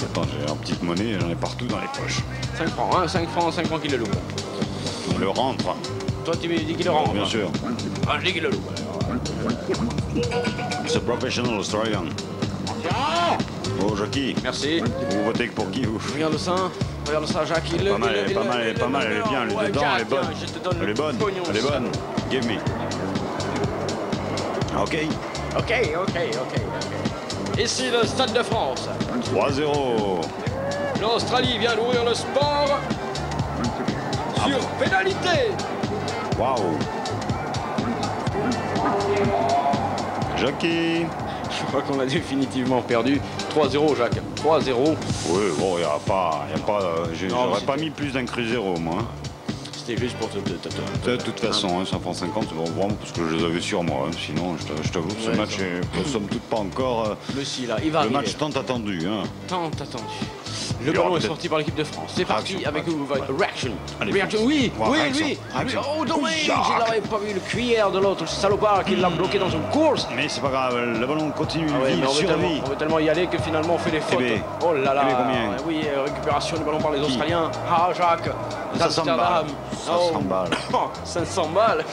Attends, j'ai en petite monnaie, j'en ai partout dans les poches. 5 francs, hein, 5 francs qu'il le loupe. On le rentre. Toi tu dis qu'il le rentre. Bien sûr. Ah, je dis qu'il le loupe. C'est professional Australian. Oh, Jackie. Merci. Vous votez pour qui, vous? Regarde ça, Jacques. Pas mal, elle est pas mal, elle est bien, elle est dedans, elle est bonne. Elle est bonne, elle est bonne. Give me. Ok. Ici le Stade de France. 3-0. L'Australie vient d'ouvrir le sport sur pénalité. Waouh. Jackie. Je crois qu'on a définitivement perdu. 3-0, Jacques. 3-0. Oui, bon, il n'y a pas. J'aurais pas mis plus d'un cru 0, moi. c'était juste pour te de toute façon, 5 francs 50, c'est vraiment parce que je les avais sur moi. Sinon, je t'avoue que ce match est somme toute pas encore le match tant attendu. Tant attendu. Le ballon est sorti par l'équipe de France. C'est parti avec Reaction. Reaction, oui. Oh, dommage, il n'avait pas vu le cuillère de l'autre salopard qui l'a bloqué dans une course. Mais c'est pas grave, le ballon continue, on veut tellement y aller que finalement on fait des fautes. Oh là là. Oui, récupération du ballon par les Australiens. Ah, Jacques. 500 balles. 500 balles. 500 balles.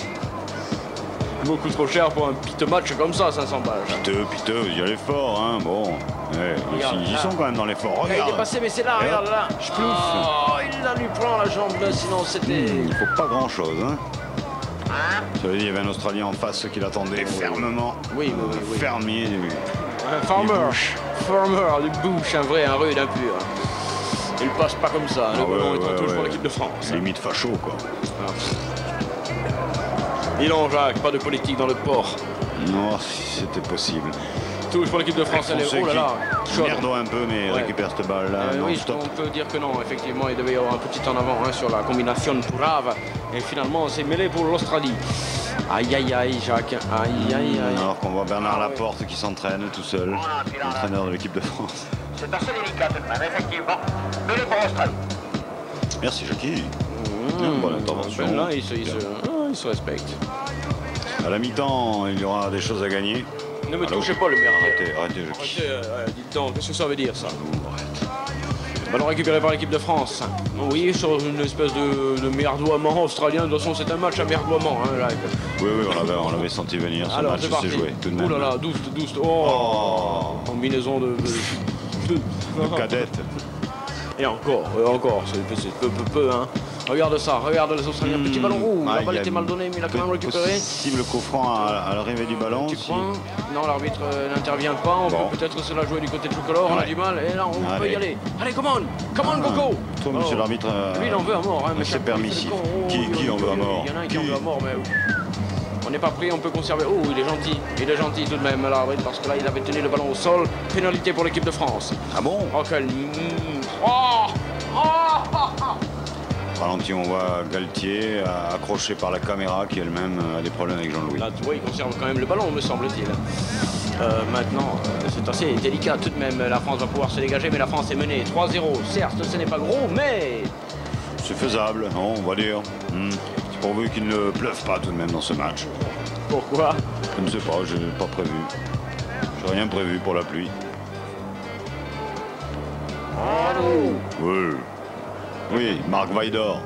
Beaucoup trop cher pour un piteux match comme ça, 500 balles. Piteux, il y a l'effort, hein. Bon, ils y sont quand même dans l'effort. Regarde. Il est passé, mais c'est là, regarde là. Il lui prend la jambe là, sinon c'était. Il faut pas grand chose, hein. Ça veut dire qu'il y avait un Australien en face qui l'attendait fermement. Oui. Fermier. Un farmer du bush, un rude, un pur. Il passe pas comme ça, le ballon est en touche pour l'équipe de France. Limite facho, quoi. Non, Jacques, pas de politique dans le port. Non, si c'était possible. Touche pour l'équipe de France, elle est... Oh là là, merdo un peu, mais récupère cette balle là. Oui, on peut dire que non, effectivement, il devait y avoir un petit en avant sur la combination Pourave. Et finalement, c'est mêlé pour l'Australie. Aïe, Jacques. Aïe. Alors qu'on voit Bernard Laporte qui s'entraîne tout seul, l'entraîneur de l'équipe de France. C'est assez délicat tout de même, effectivement. Mêlé pour l'Australie. Merci, Jackie. Bonne intervention. Là, il se respecte. À la mi-temps, il y aura des choses à gagner. Ne me touchez pas le merdier. Arrêtez, Jackie. Dites donc, qu'est-ce que ça veut dire ça? Ballon récupéré par l'équipe de France. Oui, sur une espèce de merdoiement australien. De toute façon, c'est un match à merdoiement. Là. Oui, on l'avait senti venir. Ce match s'est joué tout de même. Oh là là, douce. Oh, combinaison de cadette. Et encore, c'est peu, hein. Regarde ça, regarde les Australiens, petit ballon roux, la balle était mal donnée, mais il a quand même récupéré. Possible coup franc à l'arrivée du ballon. Tu crois ? Non, l'arbitre n'intervient pas, on peut peut-être se la jouer du côté de Tricolore, on a du mal, et là on peut y aller. Allez, come on, Coco. Toi, monsieur l'arbitre, lui il en veut à mort, mais c'est permissif. Qui en veut à mort ? Il y en a un qui en veut à mort, mais on n'est pas pris, on peut conserver. Oh, il est gentil tout de même, l'arbitre, parce que là il avait tenu le ballon au sol. Pénalité pour l'équipe de France. Ah bon ? Oh, quel... Ralenti, on voit Galtier accroché par la caméra qui elle-même a des problèmes avec Jean-Louis. Là, tu vois, il conserve quand même le ballon, me semble-t-il. Maintenant, c'est assez délicat tout de même. La France va pouvoir se dégager, mais la France est menée 3-0. Certes, ce n'est pas gros, mais... C'est faisable, non, on va dire. C'est pourvu qu'il ne pleuve pas tout de même dans ce match. Pourquoi ? Je ne sais pas, je n'ai pas prévu. Je n'ai rien prévu pour la pluie. Oui, Marc Vaidor.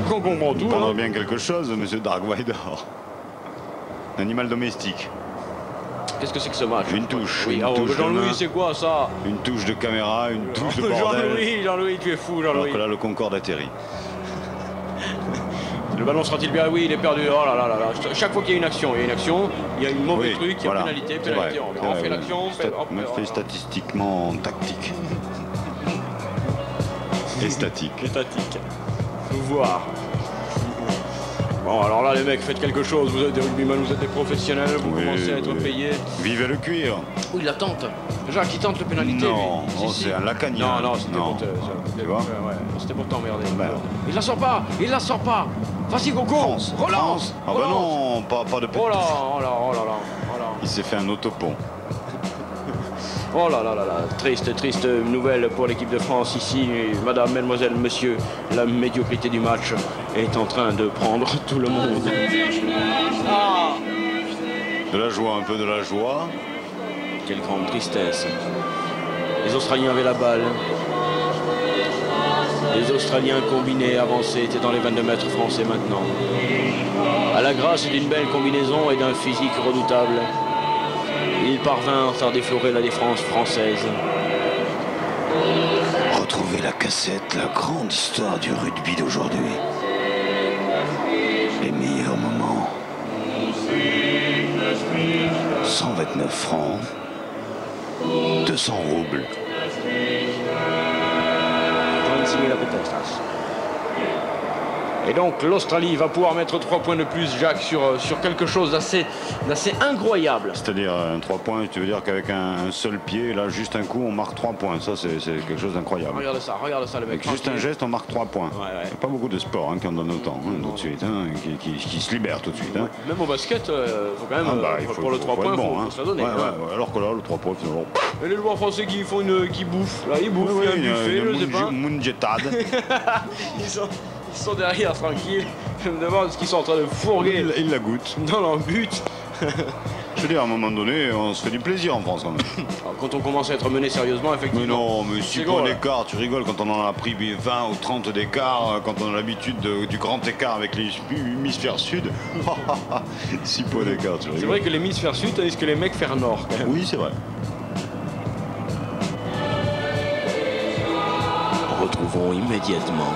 On comprend tout. On bien quelque chose, monsieur Dark Vaidor. Animal domestique. Qu'est-ce que c'est que ce match ? Une touche. Oui, Jean-Louis, c'est quoi ça ? Une touche de caméra, une touche de bordel. Jean-Louis, tu es fou, Jean-Louis. Alors que là, le Concorde atterrit. Le ballon sera-t-il bien ? Oui, il est perdu. Oh là là là là. Chaque fois qu'il y a une action, il y a une mauvaise truc, il y a pénalité. On fait l'action. On fait statistiquement tactique. Et statique. Voir. Bon, alors là, les mecs, faites quelque chose. Vous êtes des rugbymen, vous êtes des professionnels, vous commencez à être payés. Vivez le cuir. Oui, il la tente. Jacques, il tente le pénalité. Non, c'est un lacanien. Non, c'était pour tu vois ? C'était pour t'emmerder. Il la sort pas. Vas-y, Coco. Relance. Ah bah non, pas de... Oh là. Il s'est fait un autopont. Oh là là, triste nouvelle pour l'équipe de France ici. Madame, mademoiselle, monsieur, la médiocrité du match est en train de prendre tout le monde. De la joie, un peu de la joie. Quelle grande tristesse. Les Australiens avaient la balle. Les Australiens combinés, avancés, étaient dans les 22 mètres français maintenant. À la grâce d'une belle combinaison et d'un physique redoutable, ils parvinrent à déflorer la défense française. Retrouvez la cassette, la grande histoire du rugby d'aujourd'hui. Les meilleurs moments. 129 francs. 200 roubles. 26 000 pesetas. Et donc l'Australie va pouvoir mettre 3 points de plus, Jacques, sur quelque chose d'assez incroyable. C'est-à-dire 3 points, tu veux dire qu'avec un seul pied, là, juste un coup, on marque 3 points. Ça, c'est quelque chose d'incroyable. Regarde ça, le mec. Avec juste un geste, on marque 3 points. Ouais. Il n'y a pas beaucoup de sports qui en donnent autant, tout de suite, qui se libèrent tout de suite. Même au basket, faut quand même, pour le 3 points, il faut se la donner. Alors que là, le 3 points, finalement. Et les joueurs français qui bouffent, là, ils bouffent, il y a un buffet, je sais pas. Munjetade. Ils sont derrière, tranquilles. Je me demande ce qu'ils sont en train de fourguer. Ils la goûtent. Dans leur but. Je veux dire, à un moment donné, on se fait du plaisir en France quand même. Alors, quand on commence à être mené sérieusement, effectivement. Mais non, mais 6 points d'écart, tu rigoles quand on en a pris 20 ou 30 d'écart, quand on a l'habitude du grand écart avec les hémisphères sud. 6 points d'écart, tu rigoles. C'est vrai que l'hémisphère sud, tandis que les mecs font nord. Quand même. Oui, c'est vrai. Retrouvons immédiatement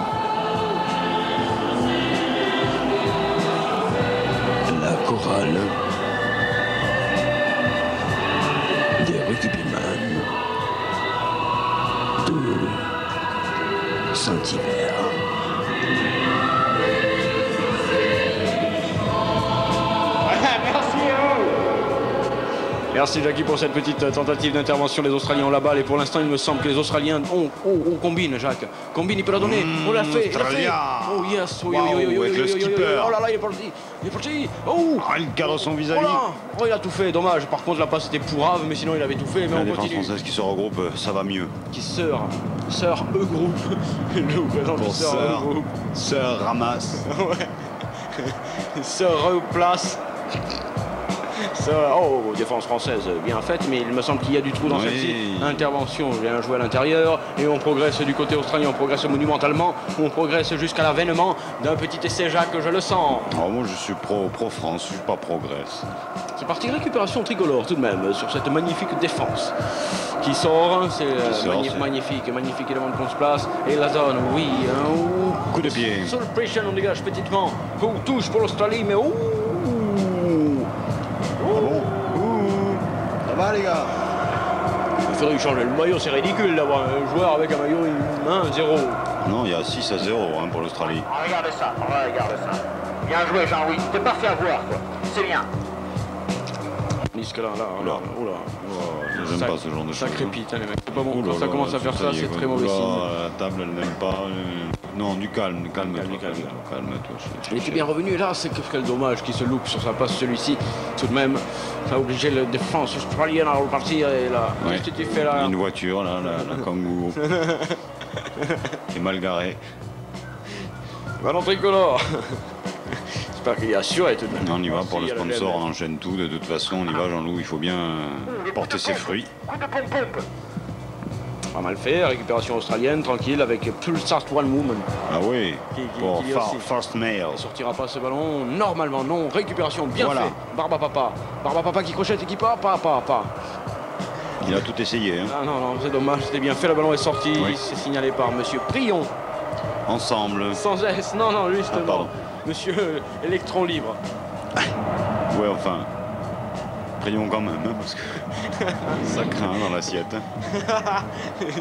la chorale des rugbyman de Saint-Hilaire. Merci Jackie pour cette petite tentative d'intervention. Les Australiens ont la balle et pour l'instant il me semble que les Australiens on combine, Jacques. Combine, il peut la donner. On l'a fait. Oh yes. Avec le skipper. Oh là là, il est parti. Oh, il cadre son vis-à-vis. Oh, il a tout fait. Dommage. Par contre la passe était pourrave, mais sinon il avait tout fait. Mais la on défense continue. française qui se regroupe, ça va mieux. Qui sœur E-groupe. Nous présente sœur E-groupe. Sœur ramasse. Ouais. Sœur replace. Oh, défense française bien faite, mais il me semble qu'il y a du trou dans celle-ci. Intervention, bien joué à l'intérieur, et on progresse du côté australien, on progresse monumentalement, on progresse jusqu'à l'avènement d'un petit essai, Jacques, je le sens. Oh, moi je suis pro-France, je suis pas progresse. C'est parti, récupération tricolore tout de même, sur cette magnifique défense qui sort, c'est magnifique élément de qu'on se place, et la zone, oui. Coup de pied. Sur le pression, on dégage petitement, touche pour l'Australie, mais Ça va les gars? Il faudrait changer le maillot, c'est ridicule d'avoir un joueur avec un maillot 1-0. Non, il y a 6-0 pour l'Australie. Regardez ça. Bien joué Jean-Louis, tu t'es pas fait avoir quoi. C'est bien. J'aime pas ce genre de choses. Ça crépite, les mecs. C'est pas bon. Quand ça commence à faire ça, c'est très mauvais signe. La table, elle n'aime pas. Non, du calme. Calme-toi. Il était bien revenu. Et là, c'est quel dommage qu'il se loupe sur sa passe, celui-ci. Tout de même, ça a obligé la défense australienne à repartir. Et là, qu'est-ce que tu fais là? Une voiture, là, la kangourou. Qui est mal garée. Ballon tricolore. J'espère qu'il est assuré tout de même. On y va pour le sponsor, on enchaîne tout. De toute façon, on y va, Jean-Loup. Il faut bien porter ses fruits. Pas mal fait, récupération australienne, tranquille, avec Pulsar One Woman. Ah oui, pour First Male. Il sortira pas ce ballon, normalement non. Récupération bien fait. Barba Papa qui crochette et qui part. Il a tout essayé. Ah non, c'est dommage, c'était bien fait. Le ballon est sorti, c'est signalé par Monsieur Prion. Ensemble. Sans S, non, juste non. Monsieur Électron libre. Ouais, enfin. Prions quand même, parce que ça craint dans l'assiette.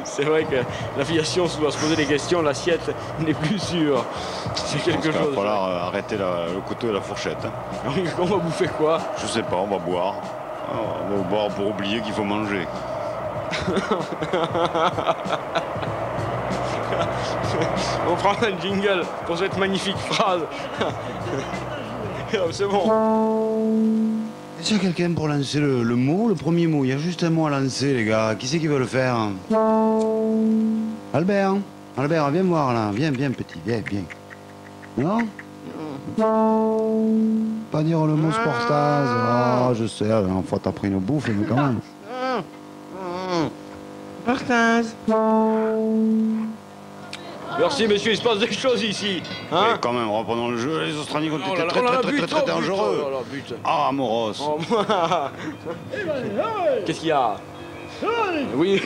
C'est vrai que l'aviation doit se poser des questions, l'assiette n'est plus sûre. C'est quelque chose. Il va falloir arrêter le couteau et la fourchette. On va bouffer quoi? Je sais pas, on va boire. On va boire pour oublier qu'il faut manger. On prend un jingle pour cette magnifique phrase. C'est bon. Est-ce qu'il y a quelqu'un pour lancer le mot, le premier mot? Il y a juste un mot à lancer, les gars. Qui c'est qui veut le faire? Albert, viens me voir là. Viens, petit, viens. Non? Pas dire le mot Sportaz. Ah, je sais, en fois t'as pris une bouffe, mais quand même. Sportaz. Merci messieurs, il se passe des choses ici. Hein? Mais quand même, reprenons le jeu. Les Australiens ont été très dangereux. Ah, Moros. Qu'est-ce qu'il y a? Oui.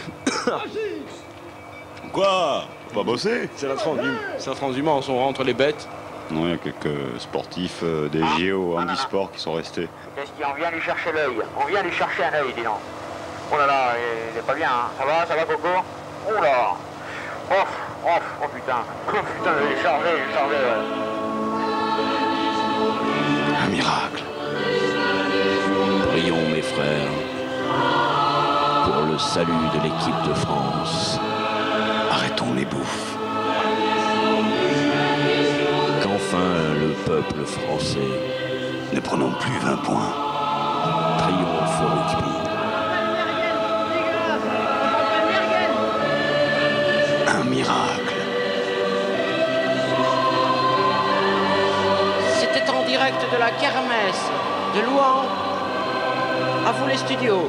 Quoi? Faut pas bosser? C'est la transhumance, on rentre les bêtes. Non, il y a quelques sportifs des JO handisport qui sont restés. Qu'est-ce qu'il y a? On vient lui chercher l'œil. On vient lui chercher un œil, dis donc. Oh là là, il est pas bien, hein. Ça va, Coco? Oh là. Oh putain, il est chargé, ouais. salut de l'équipe de France. Arrêtons les bouffes. Qu'enfin le peuple français, ne prenons plus 20 points. Triomphe au rugby. Un miracle. C'était en direct de la kermesse de Louan. À vous les studios.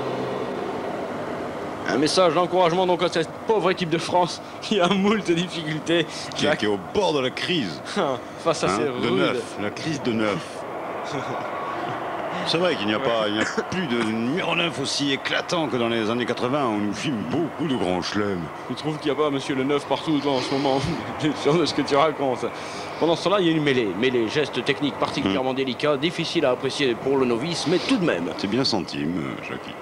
Un message d'encouragement donc à cette pauvre équipe de France qui a moult difficultés. Qui est au bord de la crise. Face à ces de rudes. neuf, la crise de neuf. C'est vrai qu'il n'y a plus de numéro 9 aussi éclatant que dans les années 80 où on nous filme beaucoup de grands chelems. Je trouve qu'il n'y a pas monsieur le 9 partout toi, en ce moment. J'ai sûr de ce que tu racontes. Pendant ce temps-là, il y a une mêlée, geste technique particulièrement délicat, difficile à apprécier pour le novice, mais tout de même. C'est bien senti, Jackie.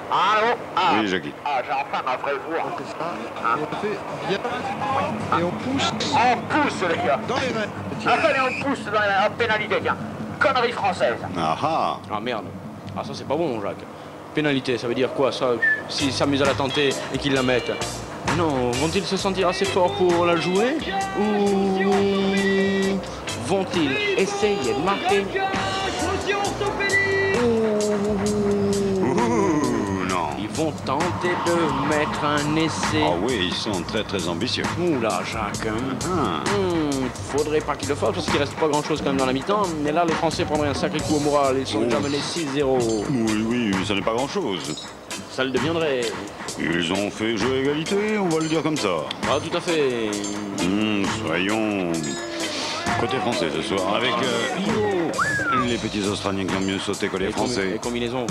Allô? Oui, Jackie. J'ai enfin ma vraie voix. On fait bien et on pousse. On pousse, les gars. Dans les mains. Allez, on pousse dans la pénalité, tiens. Connerie française. Ah merde. Ah ça c'est pas bon, Jacques. Pénalité, ça veut dire quoi ça? S'ils s'amusent à la tenter et qu'ils la mettent. Non, vont-ils se sentir assez forts pour la jouer? Ou vont-ils essayer de marquer? non. Ils vont tenter de mettre un essai. Ah oui, ils sont très très ambitieux. Oula, Jacques. Faudrait pas qu'ils le fassent parce qu'il reste pas grand chose quand même dans la mi-temps. Mais là, les Français prendraient un sacré coup au moral. Ils sont déjà menés 6-0. Oui, mais ça n'est pas grand chose. Ça le deviendrait. Ils ont fait jeu à égalité, on va le dire comme ça. Ah, tout à fait. Soyons côté français ce soir, avec les petits Australiens qui ont mieux sauté que les Français. Les combinaisons.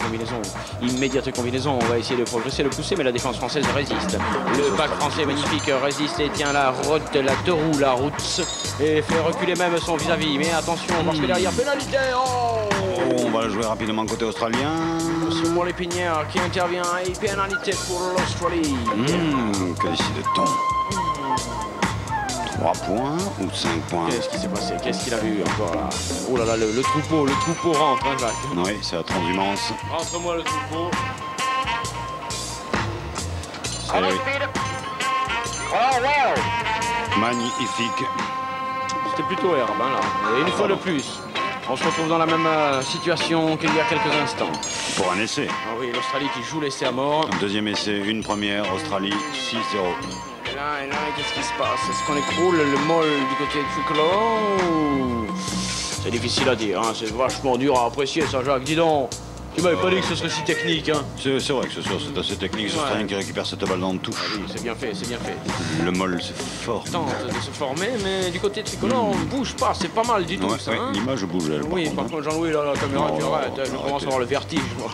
Immédiate combinaison. On va essayer de progresser, de pousser, mais la défense française résiste. Le pack français magnifique résiste et tient la route, la deux roues, la route. Et fait reculer même son vis-à-vis. Mais attention, parce que derrière, pénalité. On va le jouer rapidement côté australien. C'est moi l'épinière qui intervient et pénalité pour l'Australie. Que décide-t-on? 3 points ou 5 points? Qu'est-ce qui s'est passé? Qu'est-ce qu'il a vu encore là? Oh là là, le troupeau rentre, hein, Jacques. Oui, c'est la transhumance. Rentre-moi le troupeau. Allez. Oh, wow. Magnifique. C'était plutôt herbe, hein, là. Et une fois de plus, on se retrouve dans la même situation qu'il y a quelques instants. Pour un essai. Ah oui, l'Australie qui joue l'essai à mort. Deuxième essai, une première, Australie 6-0. Et là, qu'est-ce qui se passe? Est-ce qu'on écroule le molle du côté tricolore? C'est difficile à dire, hein. C'est vachement dur à apprécier ça, Jacques. Dis donc, tu m'avais pas dit que ce serait si technique, hein. C'est vrai que ce soir c'est assez technique, les Australiens qui récupèrent cette balle dans le touche. Ah oui, c'est bien fait. Le molle, c'est fort. Tente de se former, mais du côté tricolore, on ne bouge pas, c'est pas mal du tout, ça. Ouais, hein. L'image bouge, elle. Oui, par contre, Jean-Louis, là, la caméra, tu arrêtes, je commence à avoir le vertige, moi.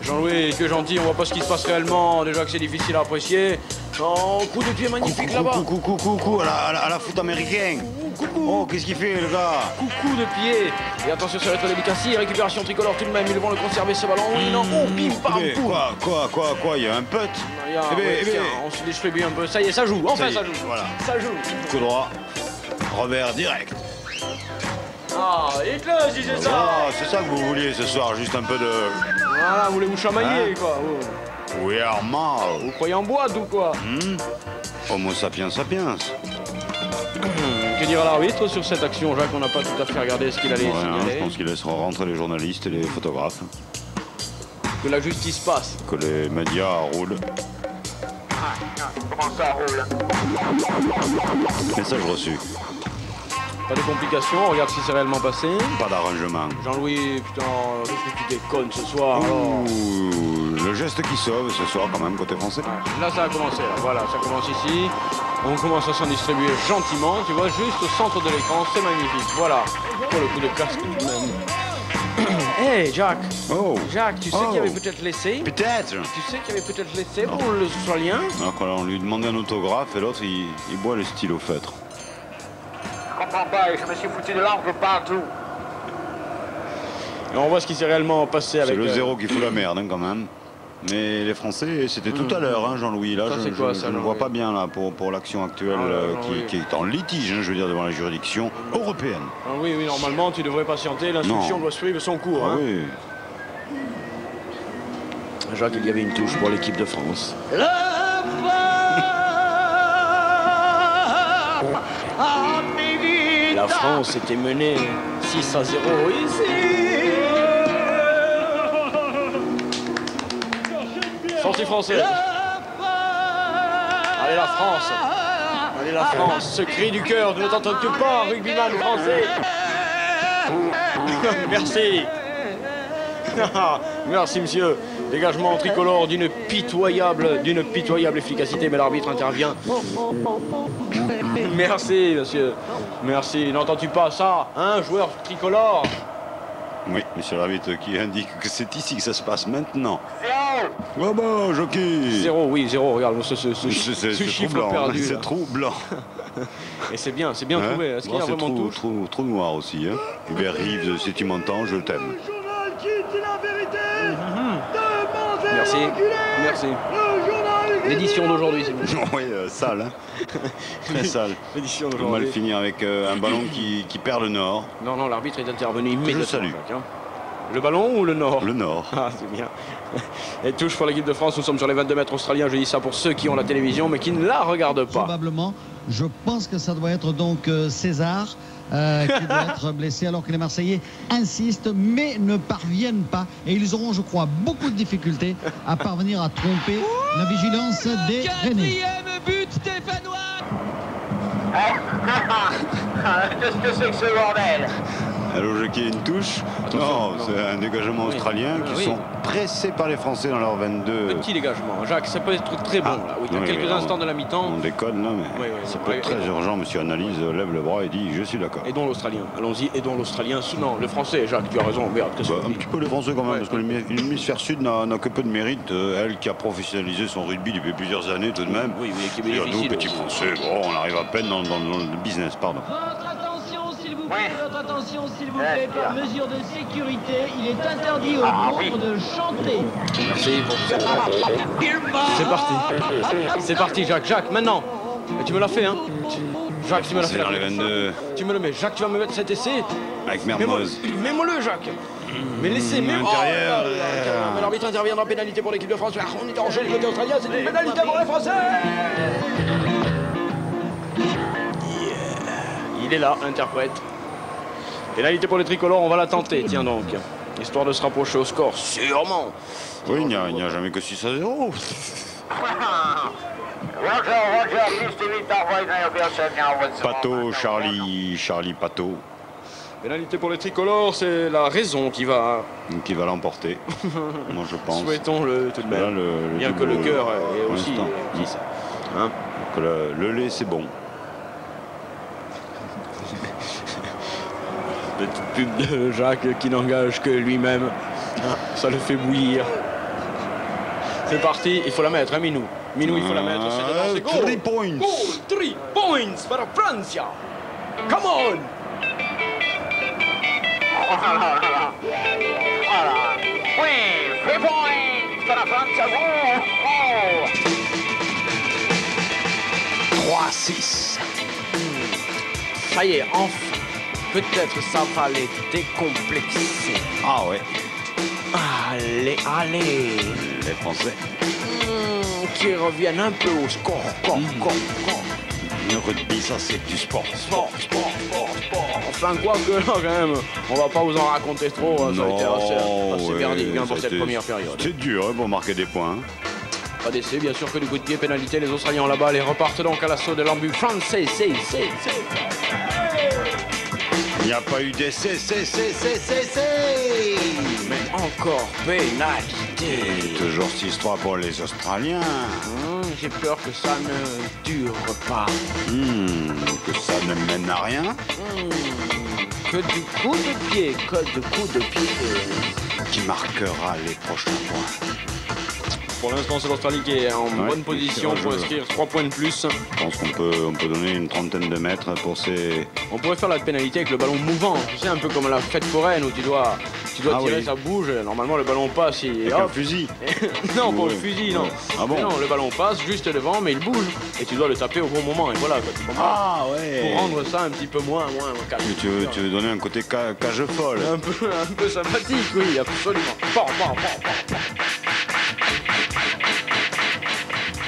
Jean-Louis, que gentil, on voit pas ce qui se passe réellement, déjà que c'est difficile à apprécier. Oh, coup de pied magnifique là-bas. Coucou, à la foot américaine. Oh, qu'est-ce qu'il fait, le gars? Coup de pied. Et attention sur la délicatesse, récupération tricolore tout de même, ils vont le conserver ce ballon. Oui, non, oh, bim, bam, boum. Quoi, il y a un putt. Tiens, on se distribue un peu, ça y est, ça joue, enfin ça joue. Voilà. Ça joue. Coup droit, revers direct. Ah, Hitler, si c'est ça. Ah, c'est ça que vous vouliez ce soir, juste un peu de... Voilà, vous voulez vous chamailler, quoi. We are mal. Vous croyez en boîte ou quoi? Homo sapiens sapiens. Que dira l'arbitre sur cette action, Jacques? On n'a pas tout à fait regardé ce qu'il allait signaler. Je pense qu'il laissera rentrer les journalistes et les photographes. Que la justice passe. Que les médias roulent. Comment ça roule? Message reçu. Pas de complications, regarde ce qui s'est réellement passé. Pas d'arrangement. Jean-Louis, putain, qu'est-ce que tu déconnes ce soir alors? Le geste qui sauve ce soir quand même côté français. Là ça a commencé, là. Voilà, ça commence ici. On commence à s'en distribuer gentiment, tu vois, juste au centre de l'écran, c'est magnifique. Voilà, pour le coup de casque tout de même. Hey Jacques, Jacques, tu sais qu'il y avait peut-être l'essai? Peut-être. Tu sais qu'il y avait peut-être l'essai pour le Australien? Alors on lui demandait un autographe et l'autre il boit le stylo feutre. Je comprends pas, je me suis foutu de l'encre partout. Et on voit ce qui s'est réellement passé avec... C'est le zéro qui fout la merde hein, quand même. Mais les Français, c'était tout à l'heure, hein, Jean-Louis. Là, je ne vois pas bien là pour l'action actuelle qui est en litige, hein, je veux dire, devant la juridiction européenne. Ah oui, normalement, tu devrais patienter. L'instruction doit suivre son cours. Ah hein. oui. Jacques, il y avait une touche pour l'équipe de France. La France était menée 6-0 ici. Sortie française. Allez la France. Allez la France. Ce cri du cœur, ne t'entends-tu pas, rugbyman français? Merci. Merci monsieur. Dégagement tricolore d'une pitoyable efficacité, mais l'arbitre intervient. Merci monsieur. Merci. N'entends-tu pas ça, hein, joueur tricolore? Oui, monsieur l'arbitre qui indique que c'est ici que ça se passe maintenant. Oh bah, jockey. 0, oui, 0, regarde, ce chiffre troublant, perdu. C'est troublant. Et c'est bien trouvé. Est-ce qu'il y a vraiment touche? Trop noir aussi. Hein. Hubert Reeves, si tu m'entends, je t'aime. Merci, merci. L'édition d'aujourd'hui, c'est bon. Oui, sale, hein. Très sale. L'édition On va d'aujourd'hui. mal finir avec un ballon qui perd le nord. Non, l'arbitre est intervenu immédiatement. Je salue. Jacques, hein. Le ballon ou le nord? Le nord. Ah, c'est bien. Et touche pour l'équipe de France, nous sommes sur les 22 mètres australiens. Je dis ça pour ceux qui ont la télévision, mais qui ne la regardent pas. Probablement, je pense que ça doit être donc César qui doit être blessé alors que les Marseillais insistent mais ne parviennent pas. Et ils auront, je crois, beaucoup de difficultés à parvenir à tromper la vigilance des Rennais. Quatrième but stéphanois. Qu'est-ce que c'est que ce bordel? Alors, jockey, une touche. Attention, Non, c'est un dégagement australien qui sont pressés par les Français dans leur 22. Petit dégagement. Jacques, ça peut être très bon. Là. Oui, il y a quelques instants de la mi-temps. On déconne là, mais ça peut être très urgent. Monsieur Analyse lève le bras et dit je suis d'accord. Aidons l'Australien. Allons-y, aidons l'Australien. Non, le Français, Jacques, tu as raison. Merde, un petit peu les Français quand même, parce que l'hémisphère sud n'a que peu de mérite. Elle qui a professionnalisé son rugby depuis plusieurs années tout de même. Oui, qui est nous, difficile. petits Français, bon, on arrive à peine dans le business, pardon. Votre attention, s'il vous plaît, par mesure de sécurité, il est interdit aux membres de chanter. Merci. C'est parti. C'est parti, Jacques. Jacques, maintenant. Et tu me l'as fait, hein? Jacques, tu me l'as fait. C'est dans les 22. Tu me le mets. Jacques, tu vas me mettre cet essai. Avec Mermoz. Mets-moi-le, Jacques. Mais laissez, mets-moi. Mais l'arbitre intervient dans la pénalité pour l'équipe de France. On est en jeu du côté australien. C'est une pénalité pour les Français. Il est là, l'interprète. Pénalité pour les tricolores, on va la tenter, tiens donc. Histoire de se rapprocher au score, sûrement. Oui, il n'y a jamais que 6-0. Pato, Charlie Pato. Pénalité pour les tricolores, c'est la raison qui va l'emporter. Moi je pense. Souhaitons-le tout de même. Là, bien que le cœur est aussi. Hein, que le lait c'est bon. Petite pub de Jacques qui n'engage que lui-même. Ça le fait bouillir. C'est parti, il faut la mettre, hein, Minou. Minou, il faut la mettre. C'est 3 points. Goal, 3 points pour la France. Come on. Voilà. Oui, 3 points pour la France. Oh. 3-6. Ça y est, enfin. Peut-être ça va les décomplexer. Ah ouais. Allez. Les Français. Qui reviennent un peu au score. Le rugby, ça c'est du sport. Sport. Enfin, quoi que là, quand même, on va pas vous en raconter trop. Ça a été assez merdique pour cette première période. C'est dur pour marquer des points. Pas d'essai, bien sûr que du coup de pied, pénalité. Les Australiens ont la balle et repartent donc à l'assaut de l'embut français. Il n'y a pas eu d'essai, mais encore pénalité. Toujours 6-3 pour les Australiens. J'ai peur que ça ne dure pas. Que ça ne mène à rien. Que du coup de pied, Qui marquera les prochains points. Pour l'instant, c'est l'Australie qui est en bonne position pour inscrire 3 points de plus. Je pense qu'on peut donner une trentaine de mètres pour ces... On pourrait faire la pénalité avec le ballon mouvant. Tu sais, un peu comme la fête foraine où tu dois tirer, ça bouge. Normalement, le ballon passe. Avec un fusil. Non, pour le fusil, non. Ah bon? Non, le ballon passe juste devant, mais il bouge. Et tu dois le taper au bon moment. Et voilà, tu comprends? Ah ouais. Pour rendre ça un petit peu moins calme. Tu veux donner un côté cage folle. Un peu sympathique, oui, absolument.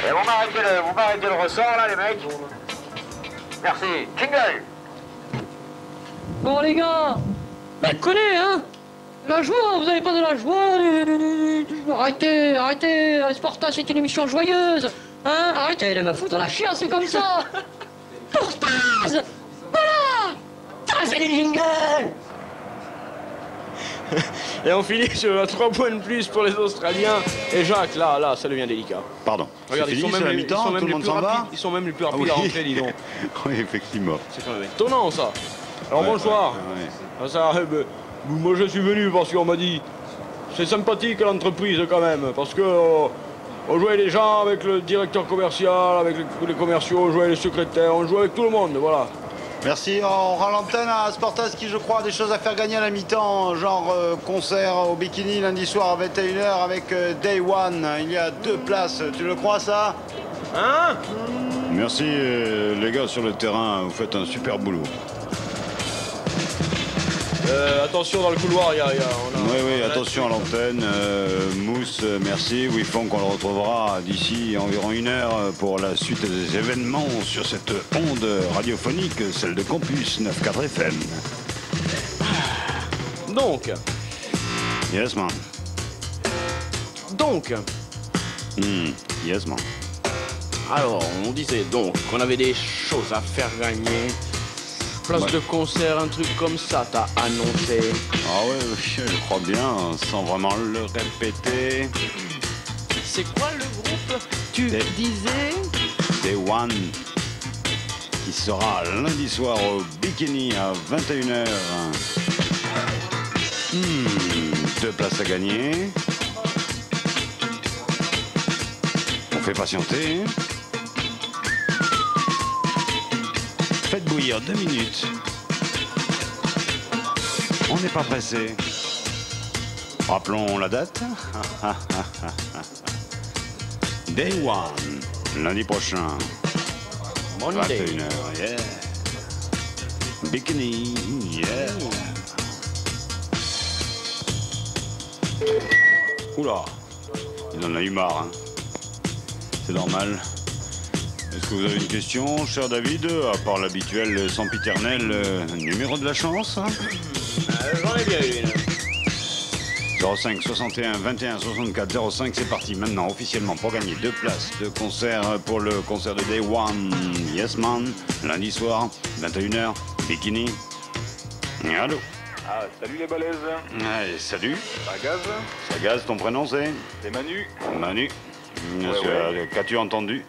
Et vous m'arrêtez le ressort là les mecs. Merci. Jingle. Bon les gars, bah connais hein. La joie, vous avez pas de la joie. Arrêtez, Sporta c'est une émission joyeuse. Hein, arrêtez de me foutre dans la chiasse, c'est comme ça. Sportaz. Voilà. Ça c'est des jingles. Et on finit sur 3 points de plus pour les Australiens. Et Jacques, là, ça devient délicat. Pardon. Regarde, ils sont même les plus rapides. Ils sont même les plus rapides à rentrer, dis donc. Oui, effectivement. C'est quand même étonnant, ça. Alors, bonsoir. Moi, je suis venu parce qu'on m'a dit... C'est sympathique, l'entreprise, quand même. Parce que... on jouait les gens avec le directeur commercial, avec les commerciaux, on jouait les secrétaires, on jouait avec tout le monde, voilà. Merci, on rend l'antenne à Sportas qui, je crois, a des choses à faire gagner à la mi-temps, genre concert au Bikini lundi soir à 21h avec Day One. Il y a 2 places, tu le crois ça? Hein? Merci les gars sur le terrain, vous faites un super boulot. Attention dans le couloir, Oui, attention à l'antenne. Mousse, merci. Wifong, on le retrouvera d'ici environ 1 heure pour la suite des événements sur cette onde radiophonique, celle de Campus 9.4 FM. Donc. Yes, man. Donc. Yes, man. Alors, on disait donc qu'on avait des choses à faire gagner. Place de concert, un truc comme ça, t'as annoncé. Ah ouais, je crois bien, sans vraiment le répéter. C'est quoi le groupe? Tu disais? Day One, qui sera lundi soir au Bikini à 21h. 2 places à gagner. On fait patienter. Faites bouillir 2 minutes. On n'est pas pressé. Rappelons la date. Day One, lundi prochain. Monday. 21h, yeah. Bikini, yeah. Oula, il en a eu marre, hein. C'est normal. Est-ce que vous avez une question, cher David, à part l'habituel sempiternel numéro de la chance? J'en ai bien une. 05 61 21 64 05, c'est parti maintenant officiellement pour gagner 2 places de concert pour le concert de Day One. Yes Man, lundi soir, 21h, Bikini. Allô? Ah, salut les balaises. Allez, salut. Ça gaz? Ça gaz, ton prénom c'est? C'est Manu. Manu. Ouais. Qu'as-tu entendu?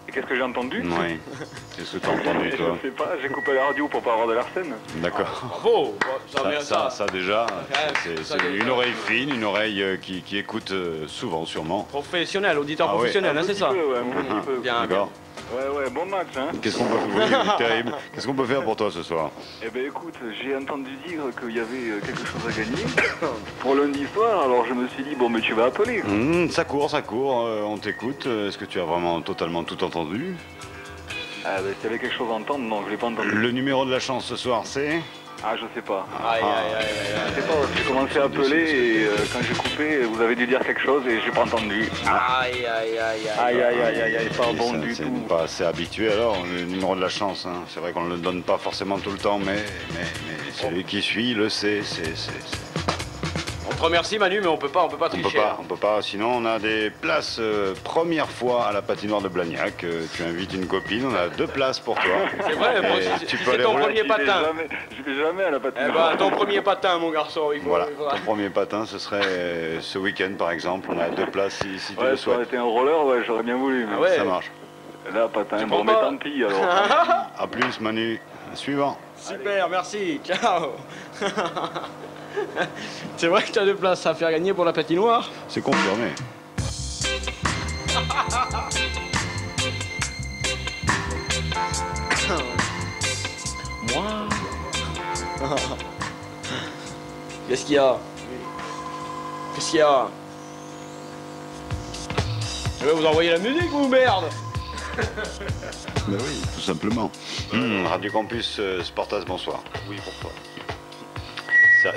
Et qu'est-ce que j'ai entendu? Oui. Qu'est-ce que t'as entendu, toi? Je sais pas, j'ai coupé la radio pour pas avoir de l'arsène. D'accord. Bravo. Ça déjà, c'est une oreille fine, une oreille qui écoute souvent, sûrement. Professionnel, auditeur professionnel, hein, c'est ça? Ouais, un petit peu. Bien, d'accord. Ouais, bon match, hein. Qu'est-ce qu'on peut faire? Terrible. Qu'est-ce qu'on peut faire pour toi ce soir? Eh ben écoute, j'ai entendu dire qu'il y avait quelque chose à gagner pour lundi soir, alors je me suis dit, bon, mais tu vas appeler. Ça court, on t'écoute. Est-ce que tu as vraiment totalement tout entendu? Ah ben s'il y avait quelque chose à entendre, non, je l'ai pas entendu. Le numéro de la chance ce soir, c'est? Ah, je sais pas. Je sais pas, j'ai commencé à appeler et quand j'ai coupé, vous avez dû dire quelque chose et j'ai pas entendu. Aïe, pas bon du tout. C'est pas assez habitué alors, le numéro de la chance. Hein. C'est vrai qu'on ne le donne pas forcément tout le temps, mais celui qui suit le sait. On te remercie Manu, mais on peut pas tricher. On peut pas, sinon on a des places première fois à la patinoire de Blagnac. Tu invites une copine, on a 2 places pour toi. C'est vrai, c'est ton premier patin. Je vais jamais à la patinoire. Eh ben, ton premier patin, mon garçon. Voilà, ton premier patin, ce serait ce week-end par exemple. On a 2 places si tu le souhaites. Ça aurait été un roller, ouais, j'aurais bien voulu. Mais... Ah ouais. Ça marche. Là, patin, bon, mais tant pis alors. A plus Manu. Suivant. Super, merci. Ciao. C'est vrai que tu as 2 places à faire gagner pour la patinoire? C'est confirmé. Moi? Qu'est-ce qu'il y a? Je vais vous envoyer la musique, vous merde. Ben oui, tout simplement. Radio Campus Sportas, bonsoir. Oui, pour toi.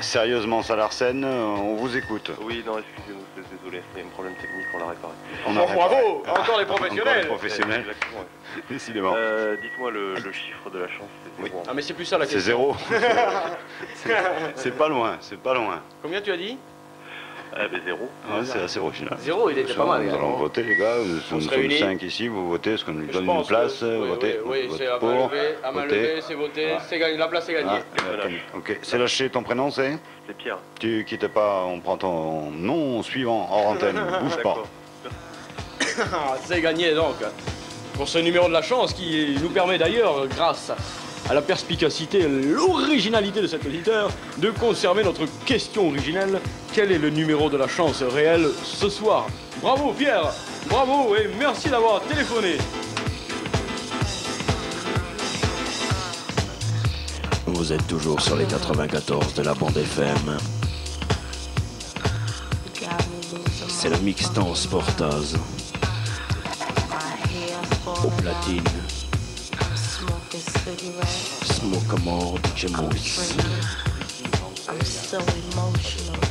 Sérieusement, Salarsène, on vous écoute. Oui, non, excusez-nous, désolé, il y a un problème technique, on l'a réparé. Bravo, encore les professionnels. Encore les professionnels. Exactement. Décidément. Dites-moi le chiffre de la chance, c'est 0. Ah mais c'est plus ça la question. C'est 0. C'est pas loin, c'est pas loin. Combien tu as dit? Ah ben 0. Ouais, c'est assez original. 0, il était pas mal. Nous allons voter les gars, nous sommes 5 ici, vous votez, est-ce qu'on nous donne une place, votez. Oui, c'est à main levée, c'est voté, la place est gagnée. Ok, c'est lâché, ton prénom c'est? C'est Pierre. Tu quittes pas, on prend ton nom suivant hors antenne, bouge pas. C'est gagné donc, pour ce numéro de la chance qui nous permet d'ailleurs, grâce à la perspicacité et l'originalité de cet auditeur, de conserver notre question originelle. Quel est le numéro de la chance réel ce soir? Bravo Pierre, bravo et merci d'avoir téléphoné. Vous êtes toujours sur les 94 de la bande FM. C'est la Mixtance Portaz. Au platine. Smoke a more, DJ Moose. I'm so emotional.